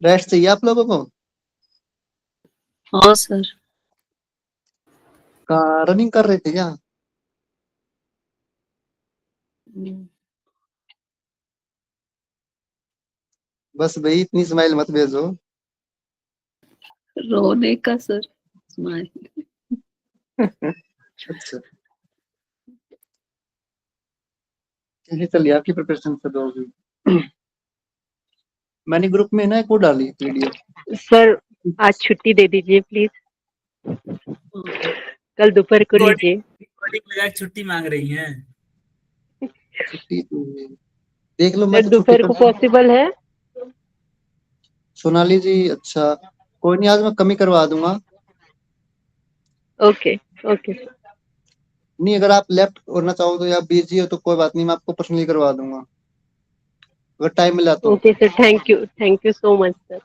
Rest चाहिए आप लोगों को? हाँ सर। कहाँ रनिंग कर रहे थे क्या? बस भाई इतनी स्माइल मत भेजो। रोने का सर स्माइल। अच्छा, कैसी चल रही है आपकी प्रिपरेशन for दोगी? मैंने ग्रुप में ना एक वो डाली पीडीएफ। सर आज छुट्टी दे दीजिए प्लीज, कल दोपहर को लीजिए। छुट्टी मांग रही हैं। छुट्टी देख लो, मैं सर तो छुट्टी दोपहर को पर। पॉसिबल है? सोनाली जी, अच्छा कोई नहीं, आज मैं कमी करवा दूंगा। Okay okay. नहीं, अगर आप लेफ्ट करना चाहो तो या बिजी हो तो कोई बात नहीं, मैं आपको पर्सनली करवा दूंगा अगर टाइम मिला तो। Okay sir, thank you so much sir.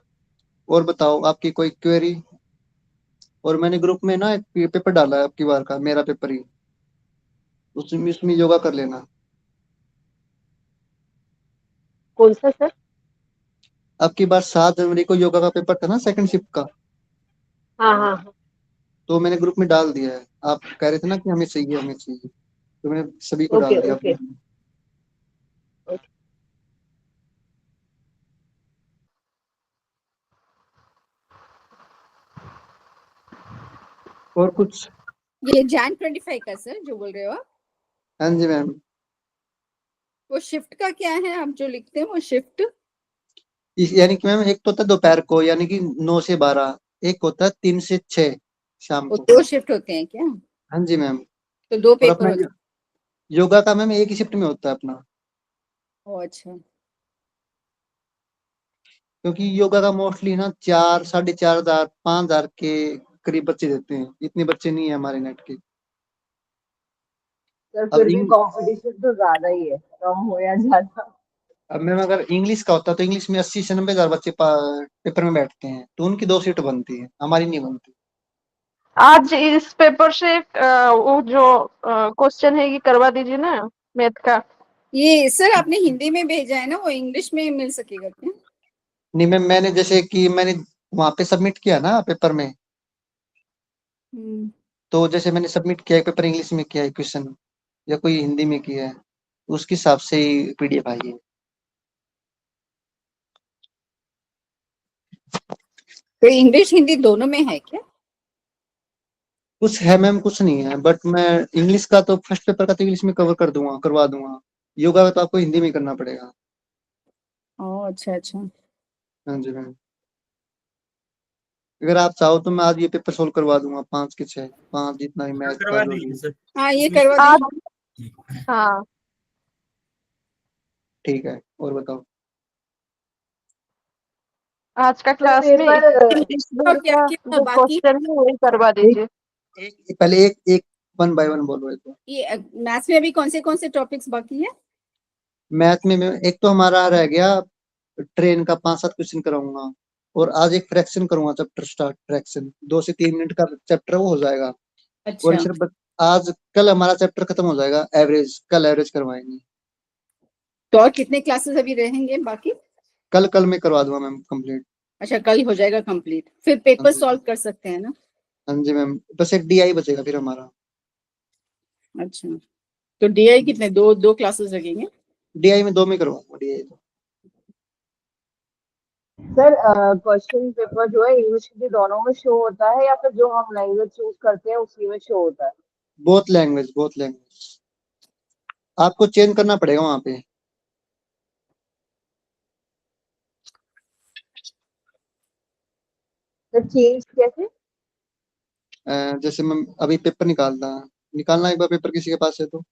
और बताओ आपकी कोई क्वेरी? और मैंने ग्रुप में ना एक पेपर डाला है आपकी बार का, मेरा पेपर ही, उसमें योगा कर लेना। कौन सा सर? आपकी बार 7 जनवरी को योगा का पेपर था ना, सेकंड शिफ्ट का, हाँ हाँ हाँ। तो मैंने ग्रुप में डाल दिया है। आप कह रहे थे ना कि हमें चाहिए हमें चाहिए, तो मैंने सभी को ओके डाल दिया ओके। ग्रुप में। और कुछ? ये Jan 25 का सर जो बोल रहे हो आप? हाँ जी मैम। वो शिफ्ट का क्या है, आप जो लिखते हैं वो शिफ्ट? यानी कि मैम एक तो होता है दोपहर को यानी कि 9 से 12, एक होता है 3 से 6 शाम वो को। 2 शिफ्ट होते हैं क्या? हाँ जी मैम। तो 2 और पेपर अपना होते हैं? योगा का मैम एक ही शिफ्ट में होता है अपना, ओ अच्छा। क्योंकि योगा का मोस्टली ना 4, 4,500, 5,000 के करीब बच्चे देते हैं, इतने बच्चे नहीं है हमारे नेट के। सर अब फिर भी कंपटीशन तो ज्यादा ही है, कम हो या ज्यादा। अब मैम अगर इंग्लिश का होता तो इंग्लिश में 80 से 90 हजार बच्चे पेपर में बैठते हैं, तो उनकी 2 सीट बनती है, हमारी नहीं बनती। आज इस पेपर से वो जो क्वेश्चन है ये करवा दीजिए ना, मैथ का। ये सर आपने हिंदी में भेजा है ना, वो इंग्लिश में मिल सकेगा क्या? नहीं मैम, मैंने जैसे कि मैंने वहां पे सबमिट किया ना पेपर में, तो जैसे मैंने सबमिट किया पेपर इंग्लिश में किया है क्वेश्चन, या कोई हिंदी में किया है, उसके हिसाब से ही पीडीएफ आई है। तो इंग्लिश हिंदी दोनों में है क्या? कुछ है मैम, कुछ नहीं है, बट मैं इंग्लिश का तो फर्स्ट पेपर का तो इंग्लिश में कवर कर दूंगा, करवा दूंगा। योगा का तो आपको हिंदी में करना पड़ेगा। ओ अच्छा अच्छा। हाँ जी मैम। अगर आप चाहो तो मैं आज ये पेपर सोल्व करवा दूंगा, 5 के 6, 5 जितना भी मैथ का करवा जो दीजिए भी। सर। हाँ ये करवा आज दीजिए। हाँ ठीक है, और बताओ। आज का क्लास में पेपर इस और बार क्या का क्या जो बाकी? क्वेश्चन है वही करवा दीजिए। पहले एक एक 1 बाय 1 बोलो। एक ये मैथ्स में अभी कौन से टॉपिक्स बाकी है? मैथ में एक तो हमारा रह गया ट्रेन का, 5-7 क्वेश्चन कराऊंगा, और आज एक फ्रैक्शन करूंगा, चैप्टर स्टार्ट फ्रैक्शन, 2 से 3 मिनट का चैप्टर वो हो जाएगा। और अच्छा। सिर्फ आज कल हमारा चैप्टर खत्म हो जाएगा, एवरेज कल एवरेज करवाएंगे। तो और कितने क्लासेस अभी रहेंगे बाकी? कल कल में करवा दूंगा मैम कंप्लीट। अच्छा कल हो जाएगा कंप्लीट, फिर पेपर सॉल्व कर सकते हैं ना? हाँ जी मैम, बस एक डीआई बचेगा फिर हमारा। अच्छा तो डीआई कितने, दो क्लासेस लगेंगे? डीआई में 2 में करवाऊंगा डीआई तो। सर क्वेश्चन पेपर जो है इंग्लिश हिंदी दोनों में शो होता है या फिर जो हम लैंग्वेज चूज करते हैं उसी में शो होता है? Both language, both language. आपको चेंज करना पड़ेगा वहां पे। सर चेंज कैसे? जैसे मैं अभी पेपर निकालना एक बार पेपर किसी के पास है तो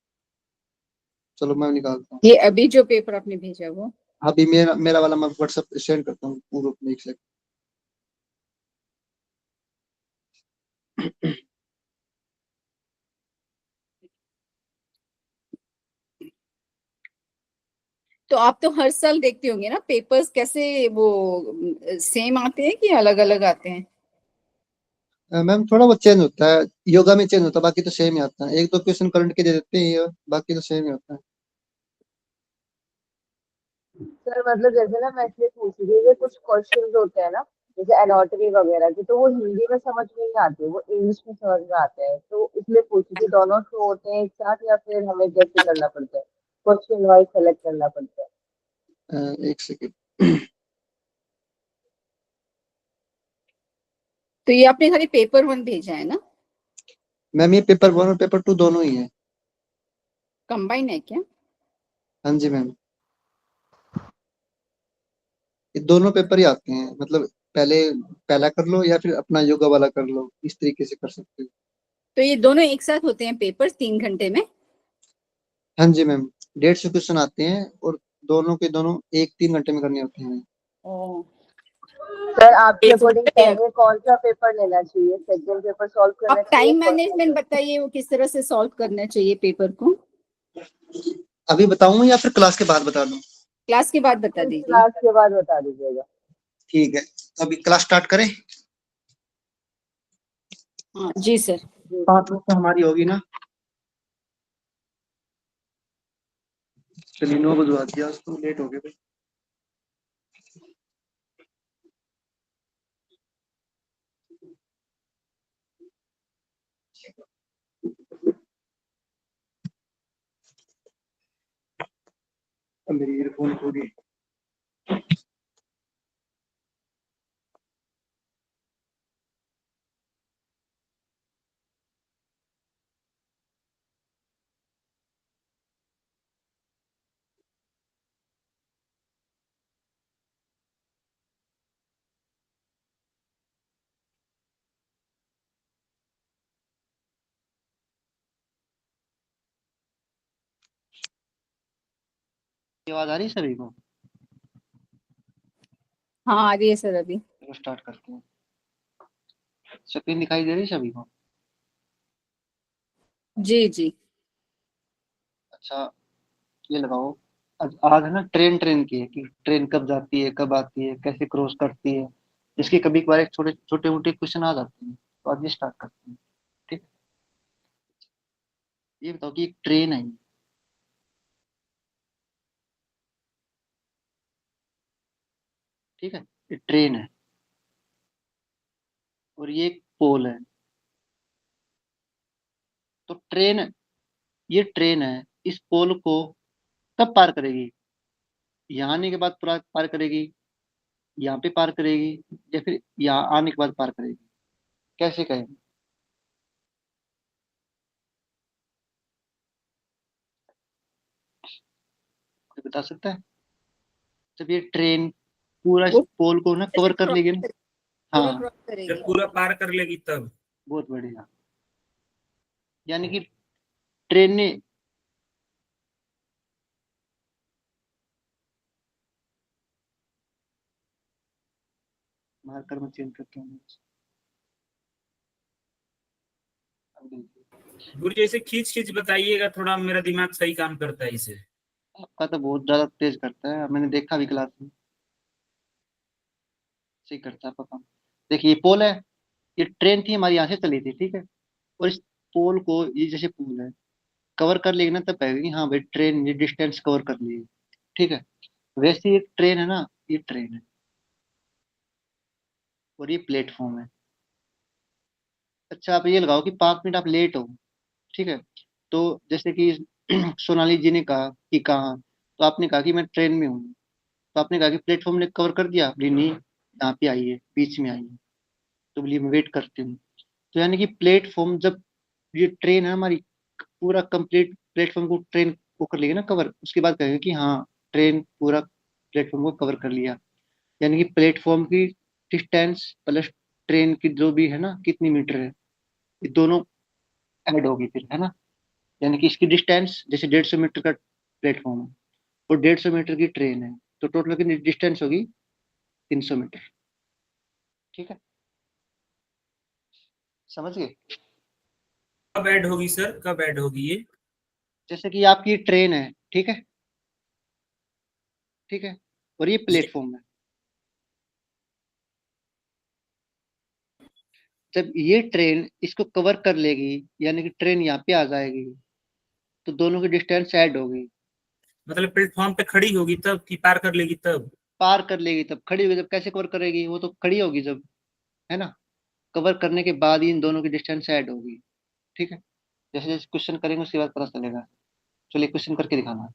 चलो मैं निकालता हूँ। ये अभी जो पेपर आपने भेजा वो? अभी मेरा मेरा वाला मैं व्हाट्सएप पे सेंड करता हूँ ग्रुप में, एक सेकंड। तो आप तो हर साल देखते होंगे ना पेपर्स, कैसे वो सेम आते हैं कि अलग अलग आते हैं? मैम थोड़ा बहुत चेंज होता है, योगा में चेंज होता है, बाकी तो सेम ही आता है, एक दो क्वेश्चन करंट के दे देते हैं, बाकी तो सेम ही होता है। सर मतलब जैसे ना मैं इसलिए पूछ रही थी कि कुछ क्वेश्चंस होते हैं ना जैसे एनाटॉमी वगैरह के, तो वो हिंदी में समझ में नहीं आते, वो इंग्लिश में समझ में आते हैं, तो इसलिए पूछ रही थी दोनों शो होते हैं एक साथ या फिर हमें कैसे करना पड़ता है, क्वेश्चन वाइज सेलेक्ट करना पड़ता है? एक सेकेंड। तो ये आपने खाली पेपर 1 भेजा है ना? मैम ये पेपर 1 और पेपर 2 दोनों ही है। कंबाइन है क्या? हाँ जी मैम, ये दोनों पेपर ही आते हैं, मतलब पहले पहला कर लो या फिर अपना योगा वाला कर लो, इस तरीके से कर सकते हो। तो ये दोनों एक साथ होते हैं पेपर 3 घंटे में? हाँ जी मैम, 150 क्वेश्चन आते हैं और दोनों के दोनों 1-3 घंटे में करने होते हैं। ओ, सर आपके एक अकॉर्डिंग घंटे। पहले कौन सा पेपर लेना चाहिए, सेकंड पेपर सॉल्व करना आप चाहिए टाइम फर्स्ट मैनेजमेंट पेपर? बताइए, वो किस तरह से सॉल्व करना चाहिए पेपर को? अभी बताऊं या फिर क्लास के बाद बता दूं? क्लास के बाद बता दीजिए। क्लास के बाद बता दीजिएगा। ठीक है, तो अभी क्लास स्टार्ट करें। हाँ जी सर। 5 बजे तो हमारी होगी ना? चलिए 9 बजवा दिया, तो लेट हो गए। अब मेरी ईयरफोन खो गई। आवाज आ रही है सभी को? हाँ आ रही है सर अभी। चलो स्टार्ट करते हैं। स्क्रीन दिखाई दे रही है सभी को? जी जी। अच्छा, ये लगाओ। आज है ना ट्रेन, ट्रेन की है कि ट्रेन कब जाती है, कब आती है, कैसे क्रॉस करती है। इसकी कभी कभार एक छोटे छोटे मोटे क्वेश्चन आ जाते हैं, तो आज ये स्टार्ट करते हैं। ठीक है, ये बताओ कि एक ट्रेन है, ठीक है, ये ट्रेन है और ये एक पोल है। तो ट्रेन, ये ट्रेन है, इस पोल को कब पार करेगी? यहाँ आने के बाद पूरा पार करेगी, यहाँ पे पार करेगी, या फिर यहाँ आने के बाद पार करेगी? कैसे कहेंगे, कोई बता सकता है? जब ये ट्रेन पूरा इस वो पोल को ना ऐसे कवर कर लेगी ना। पूरा हाँ, क्रॉस करेगी। जब पूरा पार कर लेगी तब। बहुत बढ़िया। यानी कि ट्रेन ने, मार्कर में चेंज करके अब देखिए। गुरु जैसे खींच खींच बताइएगा, थोड़ा मेरा दिमाग सही काम करता है इसे। आपका तो बहुत ज्यादा तेज करता है, मैंने देखा भी क्लास में, सही करता है आपका काम। देखिए ये पोल है, ये ट्रेन थी हमारी, यहाँ से चली थी, ठीक है, और इस पोल को, ये जैसे पोल है, कवर कर लेगी ना तब कहेगी कि हाँ भाई ट्रेन ये डिस्टेंस कवर कर ली है। ठीक है, वैसे ये ट्रेन है ना, ये ट्रेन है और ये प्लेटफॉर्म है। अच्छा, आप ये लगाओ कि 5 मिनट आप लेट हो, ठीक है, तो जैसे कि सोनाली जी ने कहा कि कहाँ, तो आपने कहा कि मैं ट्रेन में हूँ, तो आपने कहा कि प्लेटफॉर्म ने कवर कर दिया, बोली नहीं यहाँ पे आई है, बीच में आई है, तो बोलिए मैं वेट करती हूँ। तो यानी कि प्लेटफॉर्म, जब ये ट्रेन है हमारी पूरा कंप्लीट प्लेटफॉर्म को, ट्रेन को कर लेगी ना कवर, उसके बाद कहेगा कि हाँ ट्रेन पूरा प्लेटफॉर्म को कवर कर लिया। यानी कि प्लेटफॉर्म की डिस्टेंस प्लस ट्रेन की जो भी है ना कितनी मीटर है, ये दोनों ऐड होगी फिर, है ना। यानी कि इसकी डिस्टेंस जैसे 150 मीटर का प्लेटफॉर्म है और 150 मीटर की ट्रेन है, तो टोटल कितनी डिस्टेंस होगी? 300 मीटर। ठीक है, समझ गए? कब ऐड होगी सर, कब ऐड होगी ये? जैसे कि आपकी ट्रेन है, ठीक है, ठीक है, और ये जी। प्लेटफॉर्म है। जब ये ट्रेन इसको कवर कर लेगी, यानी कि ट्रेन यहाँ पे आ जाएगी, तो दोनों की डिस्टेंस ऐड होगी। मतलब प्लेटफॉर्म पे खड़ी होगी तब कि पार कर लेगी तब? पार कर लेगी तब, खड़ी होगी जब कैसे कवर करेगी, वो तो खड़ी होगी जब, है ना। कवर करने के बाद ही इन दोनों की डिस्टेंस ऐड होगी। ठीक है, जैसे जैसे क्वेश्चन करेंगे उसके बाद पता चलेगा। चलिए क्वेश्चन करके दिखाना।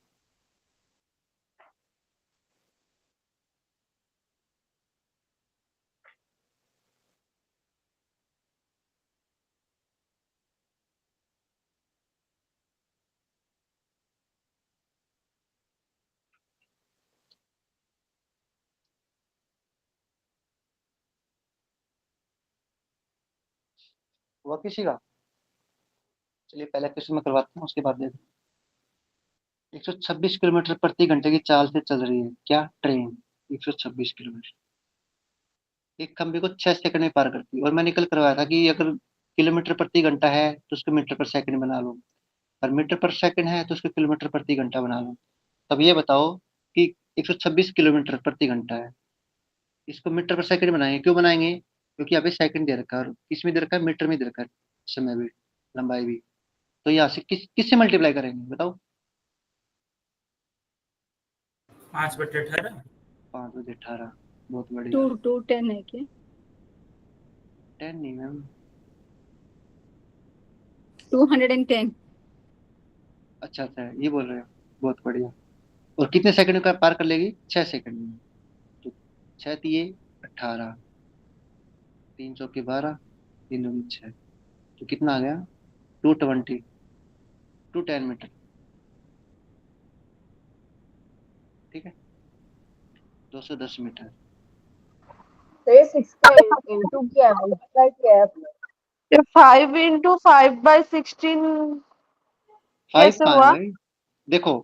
हुआ किसी का? चलिए पहला क्वेश्चन मैं करवाता हूँ, उसके बाद देखो। 126 किलोमीटर प्रति घंटे की चाल से चल रही है क्या ट्रेन? 126 किलोमीटर, एक खंभे को 6 सेकंड में पार करती है। और मैंने कल करवाया था कि अगर किलोमीटर प्रति घंटा है तो उसको मीटर पर सेकंड बना लो, और मीटर पर सेकंड है तो उसको किलोमीटर प्रति घंटा बना लो। तब ये बताओ कि 126 किलोमीटर प्रति घंटा है, इसको मीटर पर सेकंड बनाएंगे। क्यों बनाएंगे? क्योंकि यहाँ पे सेकंड दे रखा है, और किसमें दे रखा है? मीटर में दे रखा है, समय भी, लंबाई भी। तो यहाँ से किससे मल्टीप्लाई करेंगे बताओ? 5/18। 5/18, बहुत बढ़िया। 2 10 है क्या? 10 नहीं मैम। 210। अच्छा अच्छा, ये बोल रहे हो, बहुत बढ़िया। और कितने सेकंड का पार कर लेगी? 6 सेकंड में। तो 6×3 = 18, 3×4 = 12, 3×2 = 6। तो कितना आ गया? 220, 210 मीटर। ठीक है, 210 मीटर। तो ये 6 का इंटू क्या है, मल्टीप्लाई क्या है आपने? ये 5 into 5/16 फाइव कैसे कहाँ है हुआ? भाई? देखो,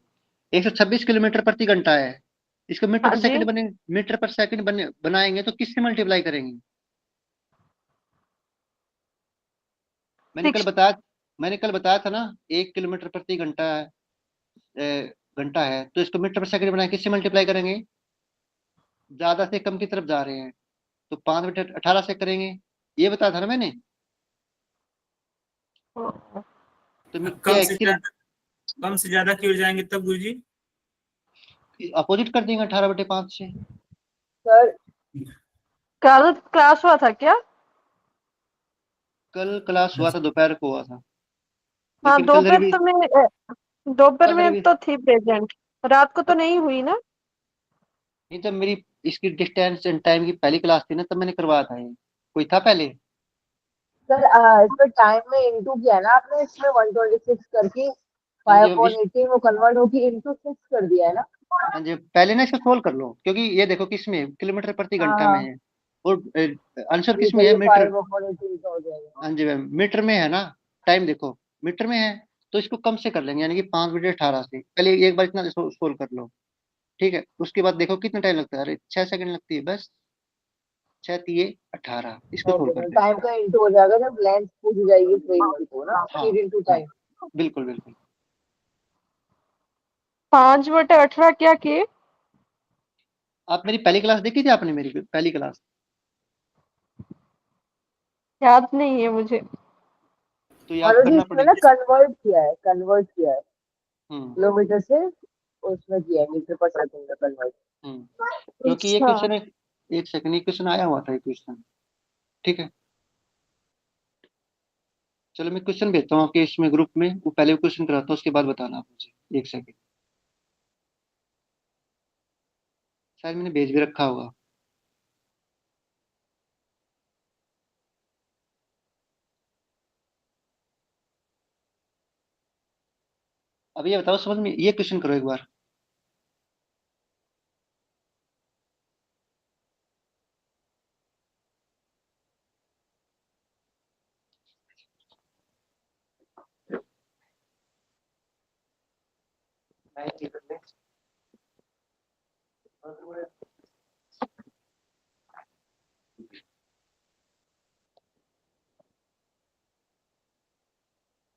126 किलोमीटर प्रति घंटा है, इसको मीटर हाँ पर जी। सेकंड बने, मीटर पर सेकंड बनाएंगे तो किससे मल्टीप्लाई करेंगे? मैंने कल 6 बताया मैंने कल बताया था ना, 1 किलोमीटर प्रति घंटा घंटा है, तो इसको मीटर पर सेकंड बनाए किससे मल्टीप्लाई करेंगे? ज्यादा से कम की तरफ जा रहे हैं, तो 5/18 से करेंगे। ये बताया था ना मैंने। तो क्या कम से एक्चुअली ज्यादा, कम से ज्यादा की ओर जाएंगे तब गुरुजी? अपोजिट कर देंगे 18/5 से। सर कल क्लास हुआ था क्या? कल क्लास हुआ था, दोपहर को हुआ था, हाँ, लेकिन दोपहर तो मैं दोपहर कल में रवि तो थी प्रेजेंट। रात को तो नहीं हुई ना? नहीं, जब मेरी इसकी डिस्टेंस एंड टाइम की पहली क्लास थी ना, तब मैंने करवाया था ये। कोई था पहले? सर इसमें टाइम में इंटू किया है ना आपने, इसमें 126 करके हाँ जी 5/18 वो कन्वर्ट होके इंटू 6 कर दिया है ना। हाँ जी, पहले ना इसको सोल्व कर लो, क्योंकि ये देखो किसमें किलोमीटर प्रति हाँ घंटा में हाँ, है, और आंसर ये किस तो में है? ये मीटर। 5/18 का हो जाएगा। हाँ जी मैम, मीटर में है ना। टाइम देखो मीटर में है, तो इसको कम से कर लेंगे, यानी कि 5/18 से। पहले एक बार इतना सोल्व कर लो, ठीक है। उसके बाद देखो कितना टाइम लगता है, अरे 6 सेकंड लगती है बस। 6×3 = 18, इसको सोल्व ओके कर सर, लें। टाइम का इंटू हो जाएगा जब लेंथ पूछ जाएगी ट्रेन को ना, हाँ स्पीड इंटू हाँ, टाइम। बिल्कुल बिल्कुल। 5/18 क्या किए? आप मेरी पहली क्लास देखी थी आपने? मेरी पहली क्लास याद नहीं है मुझे। तो याद अनुजी करना इसमें ना पड़ेगा। कन्वर्ट किया है हम्म किलोमीटर से, उसमें किया है मीटर पर सेकंड में कन्वर्ट। हम्म। क्योंकि ये अच्छा। क्वेश्चन एक सेकंड, ये क्वेश्चन आया हुआ था, ये क्वेश्चन। ठीक है, चलो मैं क्वेश्चन भेजता हूँ आपके इसमें ग्रुप में, वो पहले क्वेश्चन कराता हूँ, उसके बाद बताना आप मुझे, एक सेकंड। शायद मैंने भेज भी रखा होगा। अब ये बताओ समझ में, ये क्वेश्चन करो एक बार।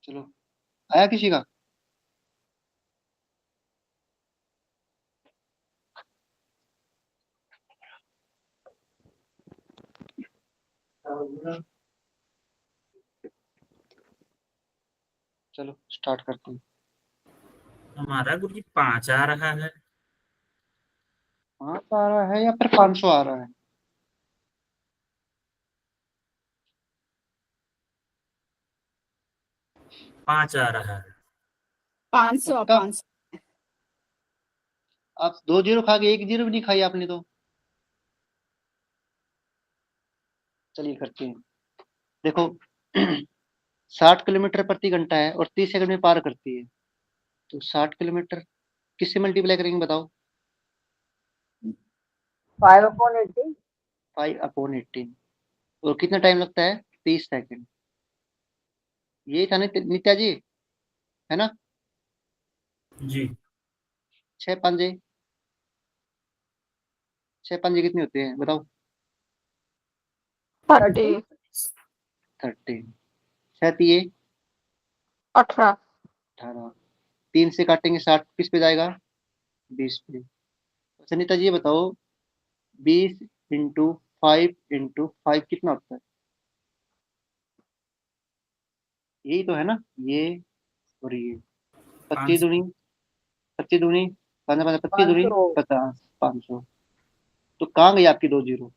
चलो, आया किसी का? चलो स्टार्ट करते हैं। हमारा गुरुजी 5 आ रहा है। 5 आ रहा है या फिर 500 आ रहा है? पांच आ रहा है। 500 पक्का? 500। आप 2 जीरो खा के 1 जीरो भी नहीं खाई आपने तो। चलिए करते हैं। देखो 60 किलोमीटर प्रति घंटा है और 30 सेकंड में पार करती है, तो 60 किलोमीटर किससे मल्टीप्लाई करेंगे बताओ? 5/80। 5/18। और कितना टाइम लगता है? 30 सेकंड। यही था नित्या जी, है ना? जी। 6 5 6 5 कितने होते हैं बताओ? 30, 30। 6 18। 18। 3 से काटेंगे 60 किस पे जाएगा? 20 पे। अच्छा नीता जी ये बताओ, 20 × 5 × 5 कितना होता है? यही तो है ना, ये और ये। 25 500। दूनी 25 दूनी 25 दूनी 500। 50, 500। तो कहाँ गई आपकी 2 जीरो?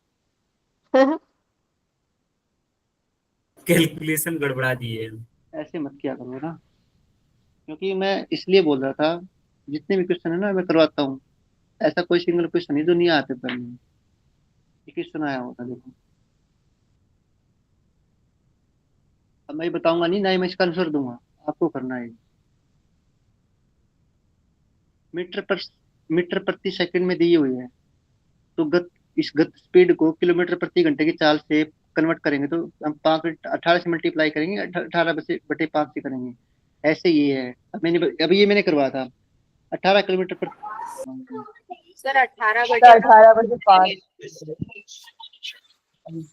कैलकुलेशन गड़बड़ा दिए। ऐसे मत किया करो ना, क्योंकि मैं इसलिए बोल रहा था, जितने भी क्वेश्चन है ना मैं करवाता हूँ। ऐसा कोई सिंगल क्वेश्चन नहीं जो नहीं आते पेपर में। ये क्वेश्चन आया होता देखो। अब मैं ये बताऊंगा नहीं, ना ही मैं इसका आंसर दूंगा, आपको करना है। मीटर पर मीटर प्रति सेकंड में दी हुई है, तो इस गति स्पीड को किलोमीटर प्रति घंटे की चाल से कन्वर्ट करेंगे, तो हम 18 से मल्टीप्लाई करेंगे, 18/5 से करेंगे। ऐसे ये है। अब अभी ये मैंने करवाया था 18 किलोमीटर पर। सर 18 तो 18/5।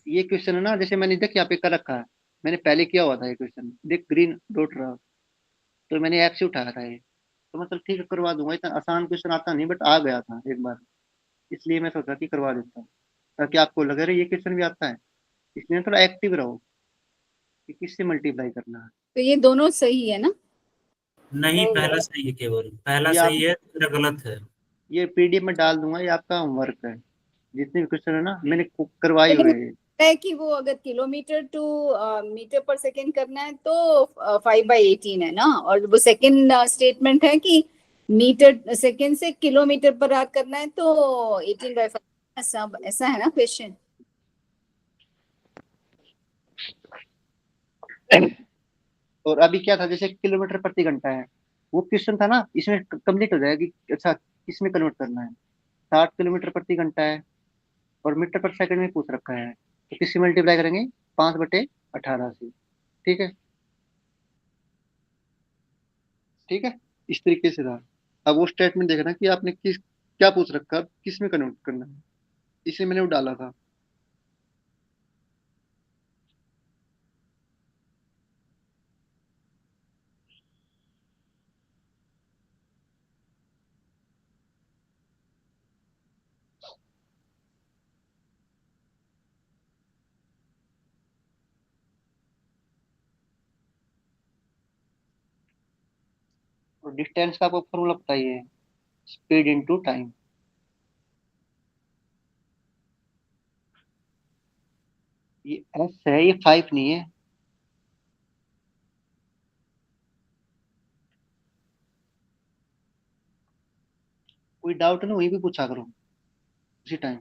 ये क्वेश्चन है ना, जैसे मैंने देख यहाँ पे कर रखा है, मैंने पहले किया हुआ था ये क्वेश्चन, देख ग्रीन डॉट रहा, तो मैंने ऐप से उठाया था ये। तो मतलब ठीक है करवा दूंगा, इतना आसान क्वेश्चन आता नहीं बट आ गया था एक बार, इसलिए मैं सोचा कि करवा देता हूँ, ताकि आपको लगे रहे ये क्वेश्चन भी आता है। इसलिए थोड़ा एक्टिव रहो कि किससे मल्टीप्लाई करना है। तो ये दोनों सही है ना? नहीं, नहीं पहला है। सही है, केवल पहला ये आप सही है, दूसरा गलत है। ये पीडीएफ में डाल दूंगा, ये आपका होमवर्क है। जितने भी क्वेश्चन है ना मैंने करवाए लेकिन हुए हैं। है कि वो अगर किलोमीटर टू मीटर पर सेकंड करना है तो 5/18 है ना, और वो सेकंड स्टेटमेंट है कि मीटर सेकंड से किलोमीटर पर आर करना है तो 18/5। ऐसा ऐसा है ना क्वेश्चन? और अभी क्या था, जैसे किलोमीटर प्रति घंटा है, वो क्वेश्चन था ना, इसमें कंप्लीट हो जाएगा कि अच्छा किसमें कन्वर्ट करना है। 60 किलोमीटर प्रति घंटा है और मीटर पर सेकंड में पूछ रखा है, तो किससे मल्टीप्लाई करेंगे? 5/18 से। ठीक है, ठीक है, इस तरीके से था। अब वो स्टेटमेंट देखना कि आपने किस क्या पूछ रखा, किस में कन्वर्ट करना है, इसे मैंने वो डाला था। और डिस्टेंस का आपको फॉर्मूला पता ही है, स्पीड इनटू टाइम। ये एस है, ये 5 नहीं है। कोई डाउट है ना वहीं भी पूछा करो उसी टाइम।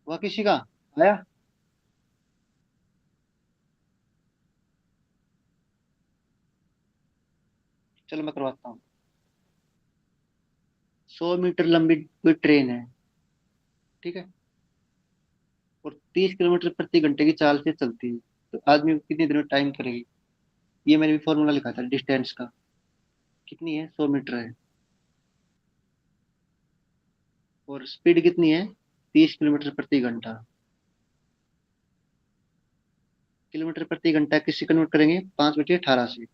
वह किसी का आया? चलो मैं करवाता हूँ। 100 मीटर लंबी कोई ट्रेन है, ठीक है, और 30 किलोमीटर प्रति घंटे की चाल से चलती है, तो आदमी को कितनी देर में टाइम करेगी? ये मैंने भी फॉर्मूला लिखा था डिस्टेंस का। कितनी है? 100 मीटर है, और स्पीड कितनी है? 30 किलोमीटर प्रति घंटा। किलोमीटर प्रति घंटा किससे कन्वर्ट करेंगे? 5/18 से।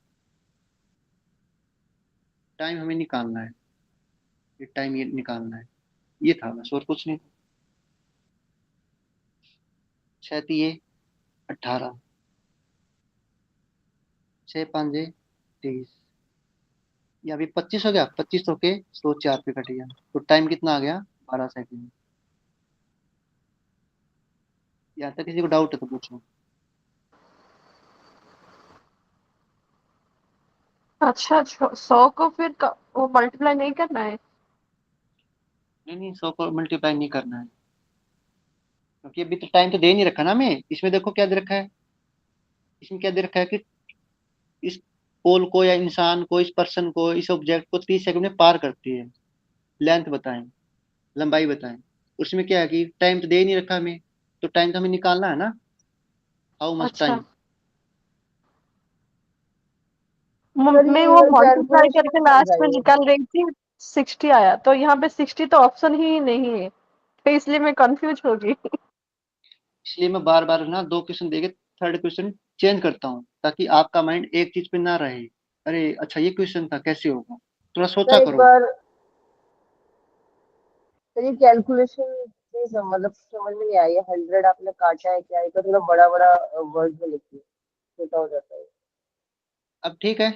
टाइम हमें निकालना है, ये टाइम ये निकालना है, ये था बस, और कुछ नहीं। 6×3=18, 6×5=23, ये अभी 25 हो गया, 25 होके 104 पे कट गया, तो टाइम कितना आ गया? 12 सेकंड। यहाँ तक किसी को डाउट है तो पूछो। अच्छा 100 को फिर वो मल्टीप्लाई नहीं करना है? नहीं नहीं, 100 को मल्टीप्लाई नहीं करना है, क्योंकि अभी तो टाइम तो दे नहीं रखा ना हमें। इसमें देखो क्या दे रखा है, इसमें क्या दे रखा है कि इस पोल को या इंसान को, इस पर्सन को, इस ऑब्जेक्ट को 30 सेकंड में पार करती है। लेंथ बताएं, लंबाई बताएं। उसमें क्या है कि टाइम तो दे ही नहीं रखा हमें, तो टाइम तो हमें निकालना है ना। हाउ मच अच्छा टाइम। सर मैं ये वो ये मल्टीप्लाई कैलकुलेशन करके हो लास्ट में जाएगी। निकाल रही थी, 60 आया, तो यहाँ पे 60 तो ऑप्शन ही नहीं है, तो इसलिए मैं कंफ्यूज हो गई। इसलिए मैं बार बार ना 2 क्वेश्चन देके थर्ड क्वेश्चन चेंज करता हूँ, ताकि आपका माइंड एक चीज पे ना रहे। अरे अच्छा ये क्वेश्चन था, कैसे होगा, थोड़ा सोचा सर एक करो। बार, सर ये कैलकुलेशन नहीं मतलब समझ में नहीं आई है। 100 आपने काटा है क्या? एक थोड़ा बड़ा बड़ा वर्ड में लिखिए, छोटा हो जाता है। अब ठीक है,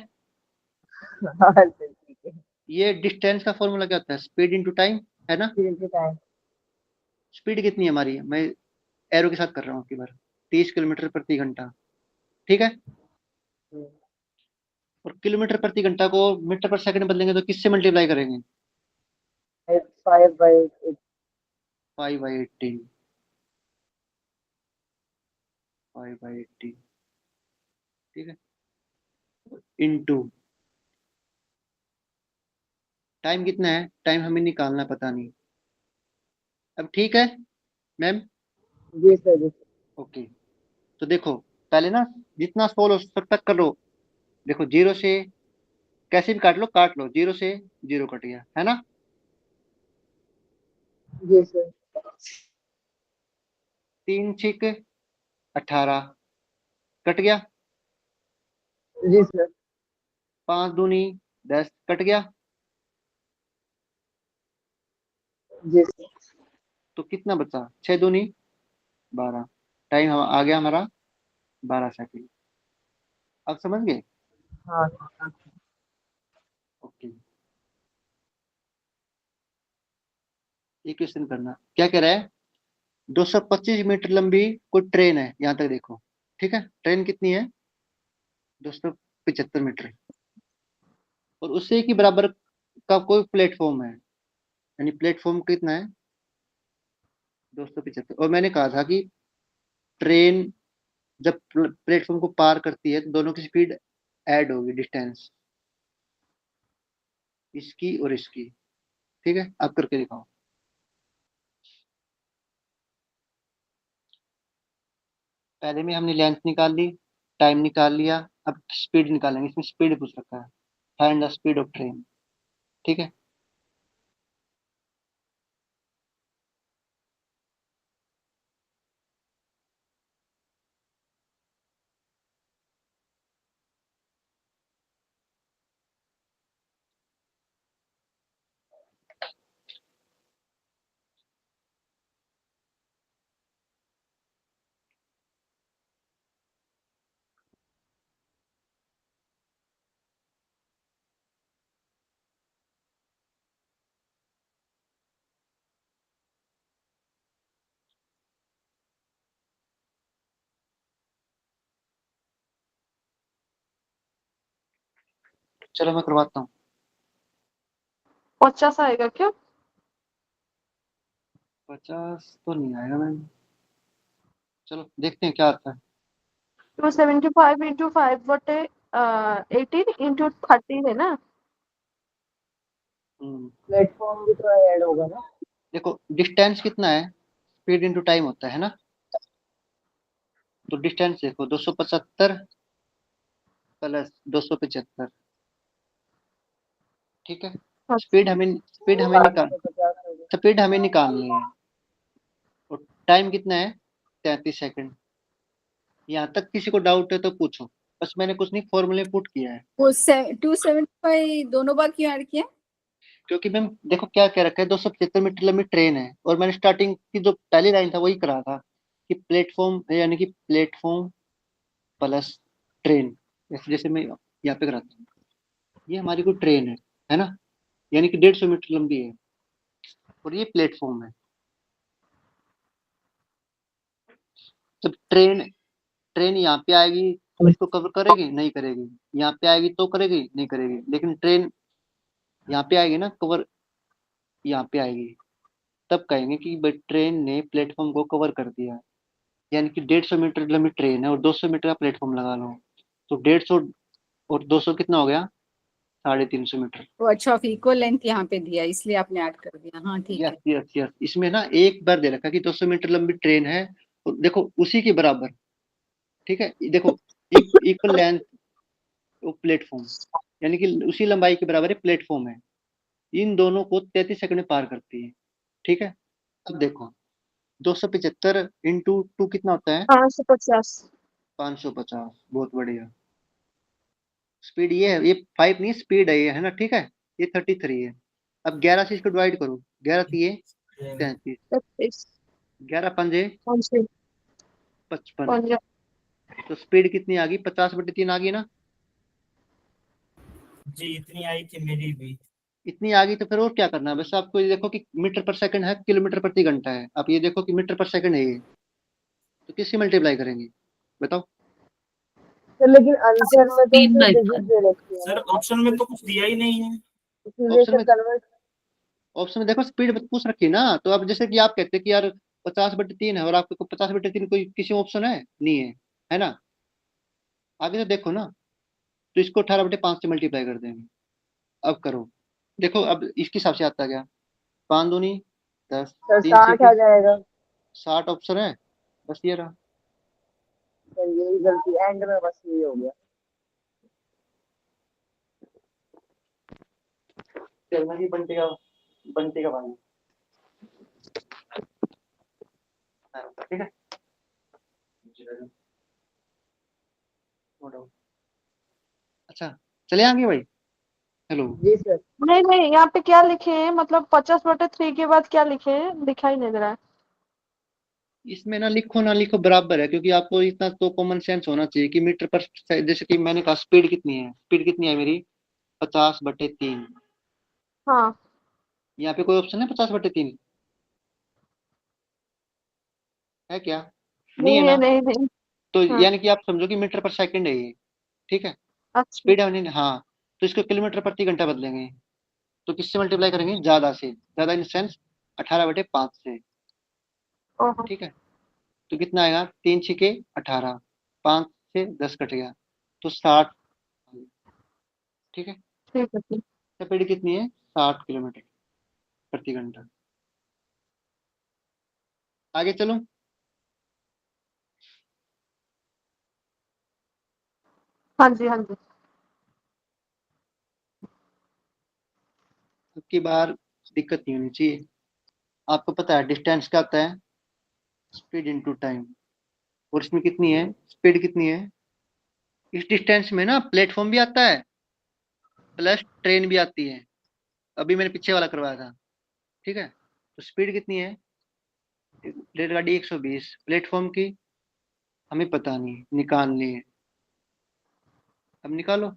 हाँ सर ठीक है। ये डिस्टेंस का फॉर्मूला क्या होता है? स्पीड इंटू टाइम, है ना। ठीक है टाइम। स्पीड कितनी है हमारी, मैं एरो के साथ कर रहा हूँ आपकी बार, 30 किलोमीटर प्रति घंटा, ठीक है। और किलोमीटर प्रति घंटा को मीटर पर सेकंड बदलेंगे तो किससे मल्टीप्लाई करेंगे? 5/8। 5/18, 5/18, ठीक है, इंटू टाइम कितना है, टाइम हमें निकालना पता नहीं। अब ठीक है मैम, जी सर जी सर। ओके। तो देखो पहले ना, जितना सोल्व हो सकता कर लो। देखो जीरो से कैसे भी काट लो, काट लो, जीरो से जीरो कट गया, है ना। जी सर। 3×6=18, कट गया। जी सर। 5×2=10, कट गया। जी सर। तो कितना बचा? 6×2=12, टाइम आ गया हमारा 12 सेकंड। अब समझ गए? हाँ। ओके, ये क्वेश्चन करना क्या कह रहा है। 225 मीटर लंबी कोई ट्रेन है, यहाँ तक देखो, ठीक है। ट्रेन कितनी है? 275 मीटर। और उससे एक ही बराबर का कोई प्लेटफॉर्म है, यानी प्लेटफॉर्म कितना है? 275। और मैंने कहा था कि ट्रेन जब प्लेटफॉर्म को पार करती है तो दोनों की स्पीड ऐड होगी, डिस्टेंस इसकी और इसकी, ठीक है। आप करके दिखाओ। पहले में हमने लेंथ निकाल ली, टाइम निकाल लिया, अब स्पीड निकालेंगे। इसमें स्पीड पूछ रखा है, find the speed of train, ठीक है। चलो मैं करवाता हूँ। 50 आएगा क्या? 50 तो नहीं आएगा मैम, चलो देखते हैं क्या आता है। 275 इंटू 5/18 इंटू 30 है ना? प्लेटफॉर्म भी तो ऐड होगा ना। देखो डिस्टेंस कितना है, स्पीड इंटू टाइम होता है ना। तो डिस्टेंस देखो, 275 प्लस 275, ठीक है। अच्छा स्पीड हमें निकाल 850 हो गया। स्पीड हमें निकालनी है। और टाइम कितना है? 33 सेकंड। यहाँ तक किसी को डाउट है तो पूछो, बस मैंने कुछ नहीं फॉर्मूले पुट किया है। वो 275 दोनों बार क्यों ऐड किया? क्योंकि मैम देखो क्या कह रखा है, 275 मीटर लंबी ट्रेन है, और मैंने स्टार्टिंग की जो पहली लाइन था वही करा था कि प्लेटफॉर्म यानी कि प्लेटफॉर्म प्लस ट्रेन, जैसे मैं यहाँ पे कराता हूँ, ये हमारी कोई ट्रेन है ना, यानी कि 150 मीटर लंबी है, और ये प्लेटफॉर्म है। जब ट्रेन ट्रेन यहाँ पे आएगी तो इसको कवर करेगी नहीं करेगी, यहाँ पे आएगी तो करेगी नहीं करेगी, लेकिन ट्रेन यहाँ पे आएगी ना कवर, यहाँ पे आएगी, तब कहेंगे कि भाई ट्रेन ने प्लेटफॉर्म को कवर कर दिया। यानी कि 150 मीटर लंबी ट्रेन है और 200 मीटर का प्लेटफॉर्म लगा लो, तो 150 और 200 कितना हो गया, 350 मीटर। वो अच्छा, ऑफ इक्वल लेंथ यहाँ पे दिया इसलिए आपने ऐड कर दिया। हाँ ठीक यस है। यस यस, इसमें ना एक बार दे रखा कि 200 मीटर लंबी ट्रेन है, और देखो उसी के बराबर, ठीक है, देखो इक्वल लेंथ प्लेटफॉर्म, यानी कि उसी लंबाई के बराबर है प्लेटफॉर्म है, इन दोनों को 33 सेकंड में पार करती है। ठीक है, अब देखो 275 × 2 कितना होता है, 550। 550। बहुत बढ़िया, स्पीड ये है, ये 5 नहीं स्पीड है ये, है ना, ठीक है, ये 33 है। अब 11 से इसको डिवाइड करो, 11 3 33, 36। 11 5 कौन से? 55, कौन से? तो स्पीड कितनी आ गई, 50/3 आ गई ना, जी इतनी आई थी मेरी भी। इतनी आ गई। तो फिर और क्या करना है, बस आपको ये देखो कि मीटर पर सेकंड है, किलोमीटर प्रति घंटा है, आप ये देखो कि मीटर पर सेकंड है ये, तो किससे मल्टीप्लाई करेंगे बताओ। तो लेकिन आंसर में तो 16 फिर by डिजिट 5। दे रखी है सर ना, ऑप्शन में तो कुछ दिया ही नहीं है। इसलिए ऑप्शन फिर में कन्वर्ट। ऑप्शन में देखो स्पीड पूछ रखी है ना, तो अब जैसे कि आप कहते हैं कि यार 50/3 है, और आपको 50/3 कोई किसी ऑप्शन है नहीं है ना, आगे तो देखो ना, तो इसको 18/5 से मल्टीप्लाई कर देंगे। अब करो, देखो अब इसके हिसाब से आता क्या, 5 दूनी 10, सर 3 60 छके आ जाएगा। 60 ऑप्शन है, बस ये रहा। सर यही गलती एंड में बस यही हो गया। चलना ही बंटी का भाई, ठीक है, नो डाउट। अच्छा, चले आगे भाई, हेलो। जी सर। नहीं नहीं, यहाँ पे क्या लिखे हैं, मतलब 50/3 के बाद क्या लिखे हैं, दिखाई नहीं दे रहा है। इसमें ना लिखो ना लिखो बराबर है, क्योंकि आपको इतना तो कॉमन सेंस होना चाहिए कि मीटर पर जैसे कि मैंने कहा स्पीड कितनी है मेरी, 50/3। हाँ। यहाँ पे कोई ऑप्शन है 50/3 है क्या, नहीं है नहीं है, ना, नहीं नहीं। तो हाँ। यानी कि आप समझो कि मीटर पर सेकंड है ये, ठीक है, अच्छा। स्पीड है नहीं, हाँ, तो इसको किलोमीटर प्रति घंटा बदलेंगे, तो किससे मल्टीप्लाई करेंगे, ज्यादा से ज्यादा इन सेंस 18/5 से, ओहो। ठीक है, तो कितना आएगा, 3 6 18, 5 से 10 कट गया, तो 60, ठीक है, ठीक है ठीक। स्पीड कितनी है, 60 किलोमीटर प्रति घंटा। आगे चलो, हाँ जी हाँ जी। अब की बार दिक्कत नहीं होनी चाहिए। आपको पता है डिस्टेंस क्या होता है, स्पीड इनटू टाइम, और इसमें कितनी है, स्पीड कितनी है, इस डिस्टेंस में ना प्लेटफॉर्म भी आता है प्लस ट्रेन भी आती है, अभी मैंने पीछे वाला करवाया था, ठीक है, तो स्पीड कितनी है, रेलगाड़ी 120, प्लेटफॉर्म की हमें पता नहीं, निकालनी है, अब निकालो।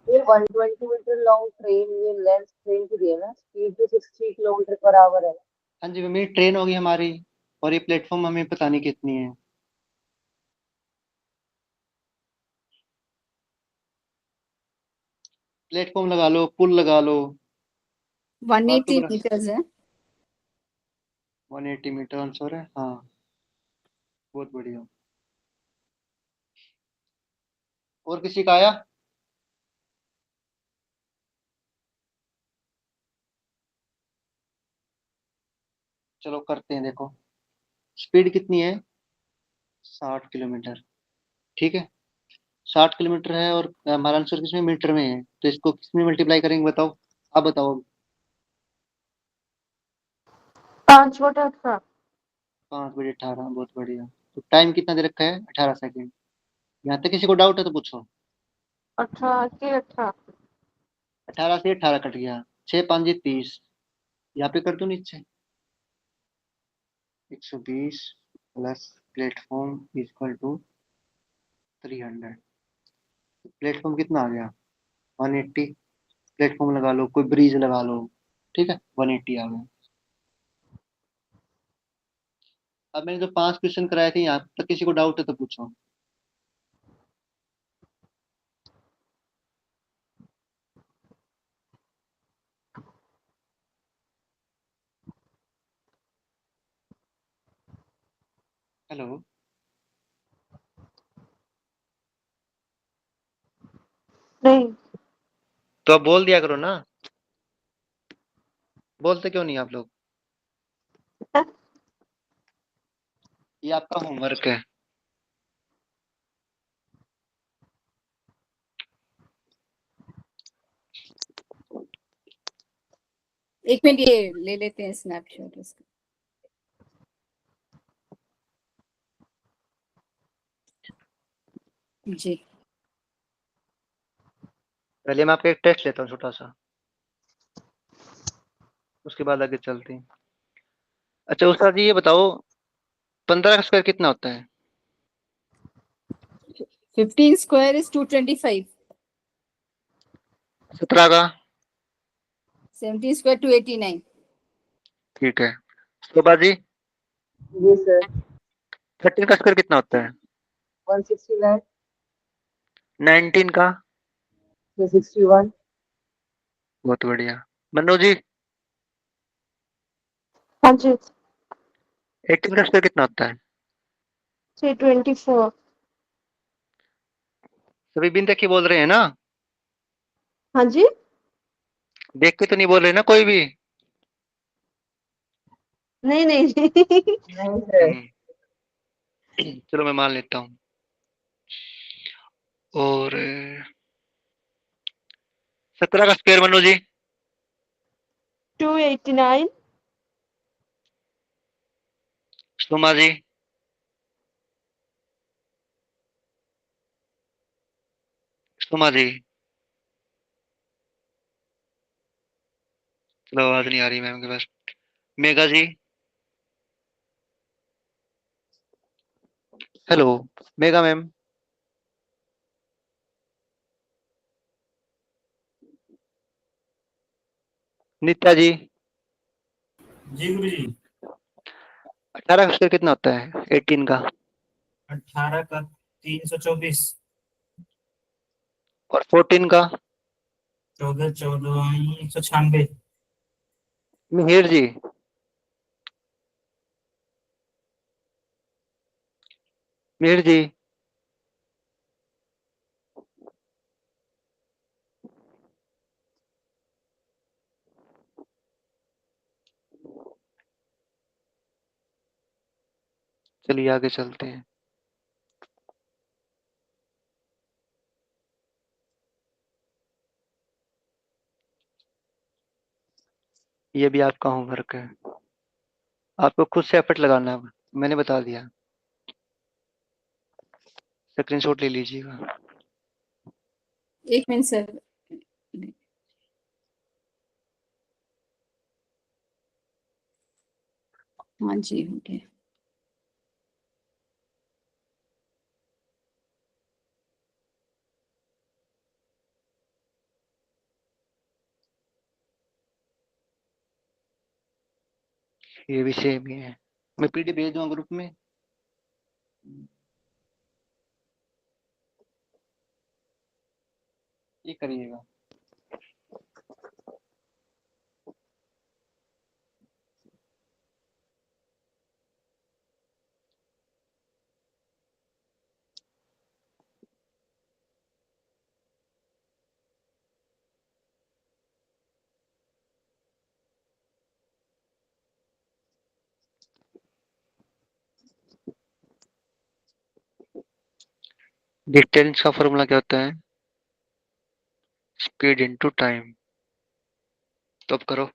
ये 120 मीटर लॉन्ग ट्रेन, ये लेंथ ट्रेन की दी है ना, स्पीड तो 60 किलोमीटर पर आवर है। हाँ जी, मेरी ट्रेन होगी हमारी, और ये प्लेटफॉर्म हमें पता नहीं कितनी है, प्लेटफॉर्म लगा लो, पुल लगा लो, बात तो 180 बरा मीटर्स है। 180 मीटर आंसर है, हाँ, बहुत बढ़िया। और किसी का आया, चलो करते हैं, देखो स्पीड कितनी है, 60 किलोमीटर, ठीक है। 60 किलोमीटर है और हमारा आंसर किसमें, मीटर में है, तो इसको किसमें मल्टीप्लाई करेंगे बताओ, आप बताओ। 5/18। 5/18, बहुत बढ़िया। तो टाइम कितना दे रखा है, 18 सेकेंड। यहाँ तक किसी को डाउट है तो पूछो। 18 18 से 18 कट गया, 6×5 = 30, यहाँ पे कर दो नीचे, 120 plus platform equal to 300। Platform कितना आ गया, 180। प्लेटफॉर्म लगा लो, कोई ब्रिज लगा लो, ठीक है, 180 आ गया। अब मैंने जो 5 क्वेश्चन कराए थे, यहाँ तक किसी को डाउट है तो पूछो। हेलो, नहीं। तो अब बोल दिया करो ना, बोलते क्यों नहीं आप लोग। ये आपका होमवर्क है। एक मिनट, ये ले लेते हैं स्नैपशॉट इसका। जी पहले मैं आपका एक टेस्ट लेता हूँ छोटा सा, उसके बाद आगे चलते हैं। अच्छा उस्ताद जी ये बताओ, 15 का स्क्वायर कितना होता है। 15 स्क्वायर इज 225। 17 का। 17 स्क्वायर 289। ठीक है। शोभा जी, जी सर। 13 का स्क्वायर कितना होता है। 169। 19 का। 361। बहुत बढ़िया। मनु जी, हाँ जी। 18 का स्क्वायर कितना होता है। 324। सभी बिन देख के बोल रहे हैं ना, हाँ जी। देख के तो नहीं बोल रहे ना कोई भी। नहीं नहीं नहीं। नहीं सर। चलो मैं मान लेता हूँ। और 17 का स्क्वायर मनु जी। 289। सोमा जी। सोमा जी, चलो आवाज नहीं आ रही मैम के पास। मेघा जी, हेलो मेघा मैम। नित्या जी, जी गुरु जी। 18 का स्क्वायर कितना होता है, 18 का। 18 का 324। और 14 का। 14 14 196। मिहिर जी, मिहिर जी, चलिए आगे चलते हैं। ये भी आपका होमवर्क है, आपको खुद से एफर्ट लगाना है, मैंने बता दिया। स्क्रीनशॉट ले लीजिएगा। एक मिनट सर। हाँ जी ओके। ये भी सेम ही है, मैं पीडी भेज दूंगा ग्रुप में। ये करिएगा। डिस्टेंस का फॉर्मूला क्या होता है? Speed into time. तो अब करो।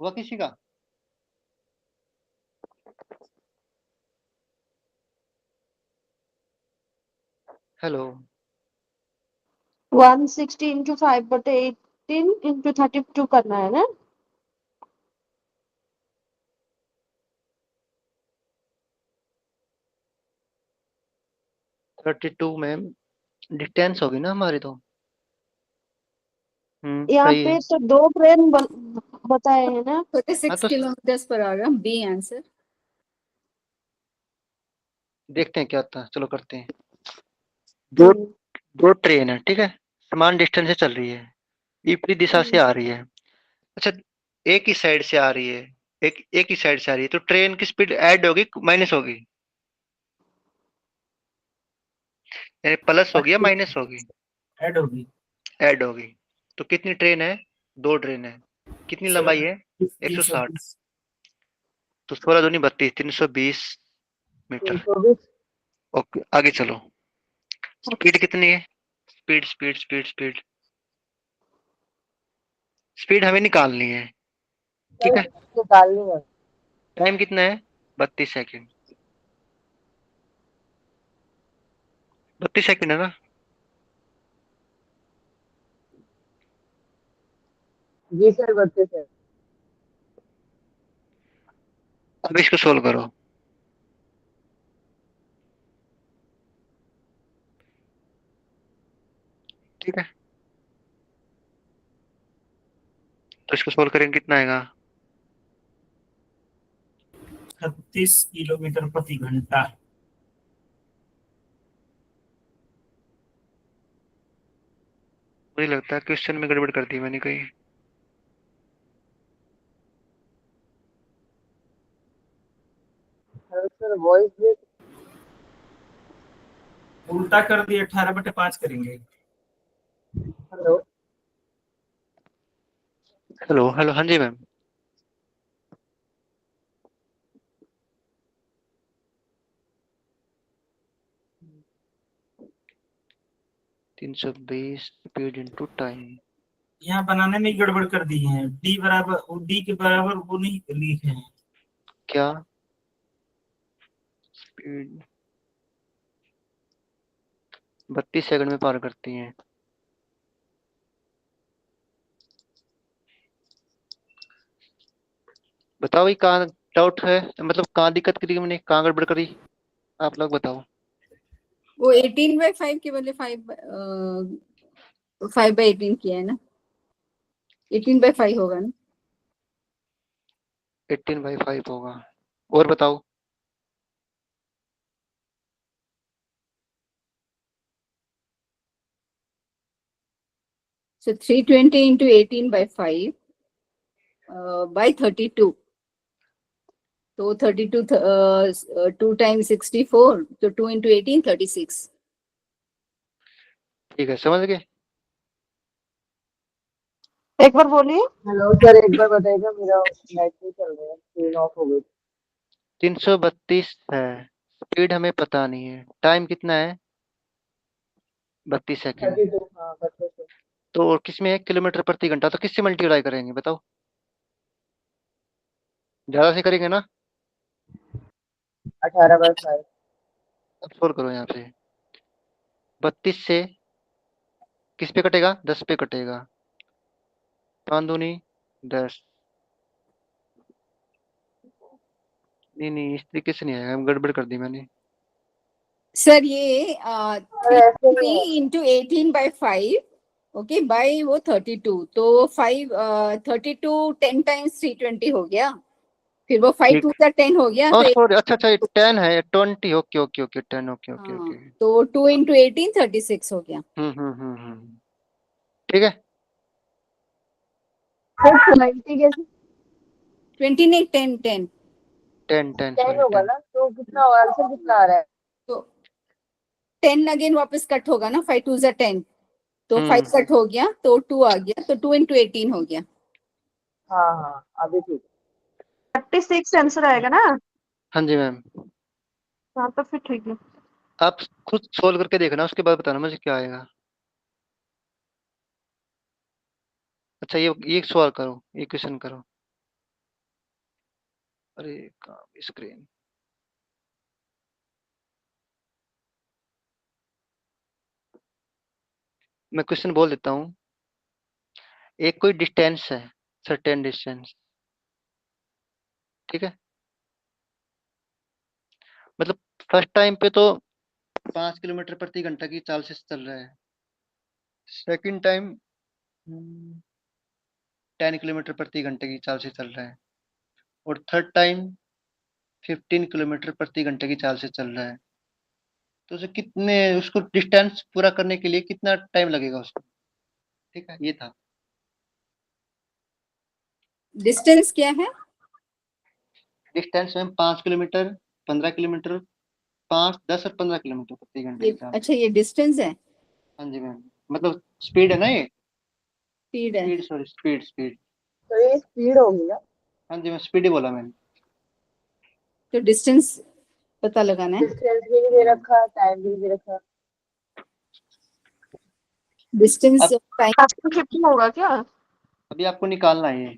हुआ किसी का? हेलो। 160 इंटू 5/18 इंटू 32 करना है ना? थर्टी टू में डिस्टेंस होगी ना हमारी तो। यहाँ सही पे है। तो 2 ट्रेन बताए हैं ना? 36 तो kilometers per hour, B answer. देखते हैं क्या होता है, चलो करते हैं। दो दो ट्रेन है, ठीक है, समान डिस्टेंस से चल रही है, विपरीत दिशा से आ रही है। अच्छा, एक ही साइड से आ रही है, एक ही साइड से आ रही है, तो ट्रेन की स्पीड ऐड होगी माइनस होगी? यानी प्लस होगी या माइनस होगी? ऐड होगी। ऐड होगी। तो कितनी ट्रेन है? दो ट्रेन है। कितनी लंबाई है? 160। 320। तो 16 दूनी 32, 320 मीटर। 320। ओके, आगे चलो। स्पीड कितनी है? Speed speed speed speed speed हमें निकालनी है, ठीक है। निकालनी है। टाइम कितना है? 32 सेकंड। 32 सेकंड है ना? जी सर, 32 है। अब इसको सोल्व करो। ठीक है, तो इसको सोल्व करेंगे, कितना आएगा? 36 किलोमीटर प्रति घंटा। मुझे लगता है क्वेश्चन में गड़बड़ कर दी मैंने कहीं। Hello sir, voice break. उल्टा कर दिए, 18/5 करेंगे। हेलो। हेलो हेलो, हाँ जी मैम। तीन सौ बीस स्पीड इंटू टाइम। यहाँ बनाने में गड़बड़ कर दी है। डी के बराबर वो नहीं लिखे हैं। क्या? स्पीड 32 सेकंड में पार करती हैं। बताओ ये कहाँ डाउट है, मतलब कहाँ दिक्कत करी मैंने, कहाँ गड़बड़ करी, आप लोग बताओ। वो 18/5 के बदले 5/18 किया है ना, 18/5 होगा ना। 18/5 होगा। और बताओ। So 320 into 18/5 by 32. तो 32 2 times 64, तो 2 into 18 36। ठीक है, समझ गए। एक बार बोलिए। हेलो सर, एक बार बताइएगा, मेरा नेट नहीं चल रहा है, स्क्रीन ऑफ हो गई। 332 है, स्पीड हमें पता नहीं है, टाइम कितना है? 32 सेकंड। 32, हाँ 32। तो किसमें है? किलोमीटर प्रति घंटा, तो किससे मल्टीप्लाई करेंगे बताओ? ज्यादा से करेंगे ना। 18/5। अब सोल्व करो यहाँ पे। 32 से किस पे कटेगा? 10 पे कटेगा। 5 दूनी 10। नहीं नहीं, इस तरीके से नहीं आएगा, गड़बड़ कर दी मैंने। सर ये सर ऐसे नहीं है। 3 into 18/5, ओके, बाय वो 32, तो 5 32 10 times 320 हो गया, फिर वो 5 ठीक। टू सा 10 हो गया, ओ तो सॉरी, अच्छा अच्छा, 10 है, 20, okay okay okay, 10, okay okay हाँ, ओके। तो 2 into 18 36 हो गया। ठीक है। सर 20 कैसे 20 नहीं, 10 10। 10 10 10 सॉरी होगा 10। ना, तो कितना होगा आंसर, कितना आ रहा है? तो 10 अगेन वापस कट होगा ना, 5 टू सा 10, तो 5 कट हो गया, तो 2 आ गया, तो 2 into 18 हो गया। हाँ हाँ, अभी ठीक है। 36 आंसर आएगा ना? हाँ जी मैम। हाँ तो फिर ठीक है। आप खुद सोल्व करके देखना, उसके बाद बताना मुझे क्या आएगा। अच्छा, ये सवाल करो, ये क्वेश्चन करो। अरे काम स्क्रीन। मैं क्वेश्चन बोल देता हूँ। एक कोई डिस्टेंस है, सर्टेन डिस्टेंस, ठीक है। मतलब फर्स्ट टाइम पे तो 5 किलोमीटर प्रति घंटा की चाल से चल रहा है। सेकंड टाइम 10 किलोमीटर प्रति घंटे की चाल से चल रहा है। और थर्ड टाइम 15 किलोमीटर प्रति घंटे की चाल से चल रहा है। तो उसे कितने, उसको डिस्टेंस पूरा करने के लिए कितना टाइम लगेगा उसको, ठीक है, ये था। डिस्टेंस क्या है? डिस्टेंस मैम 5 किलोमीटर, 15 किलोमीटर, 5, 10 और 15 किलोमीटर प्रति घंटे ये की चाल। अच्छा, ये डिस्टेंस है, हाँ जी मैम, मतलब स्पीड है ना ये। स्पीड है। Speed, sorry, speed speed. तो ये स्पीड होगी ना? हाँ जी, मैं स्पीड ही बोला मैंने। तो डिस्टेंस पता लगाना है। डिस्टेंस भी नहीं दे रखा, टाइम भी नहीं दे रखा। डिस्टेंस अब टाइम, आपको 50 होगा क्या? अभी आपको निकालना है ये।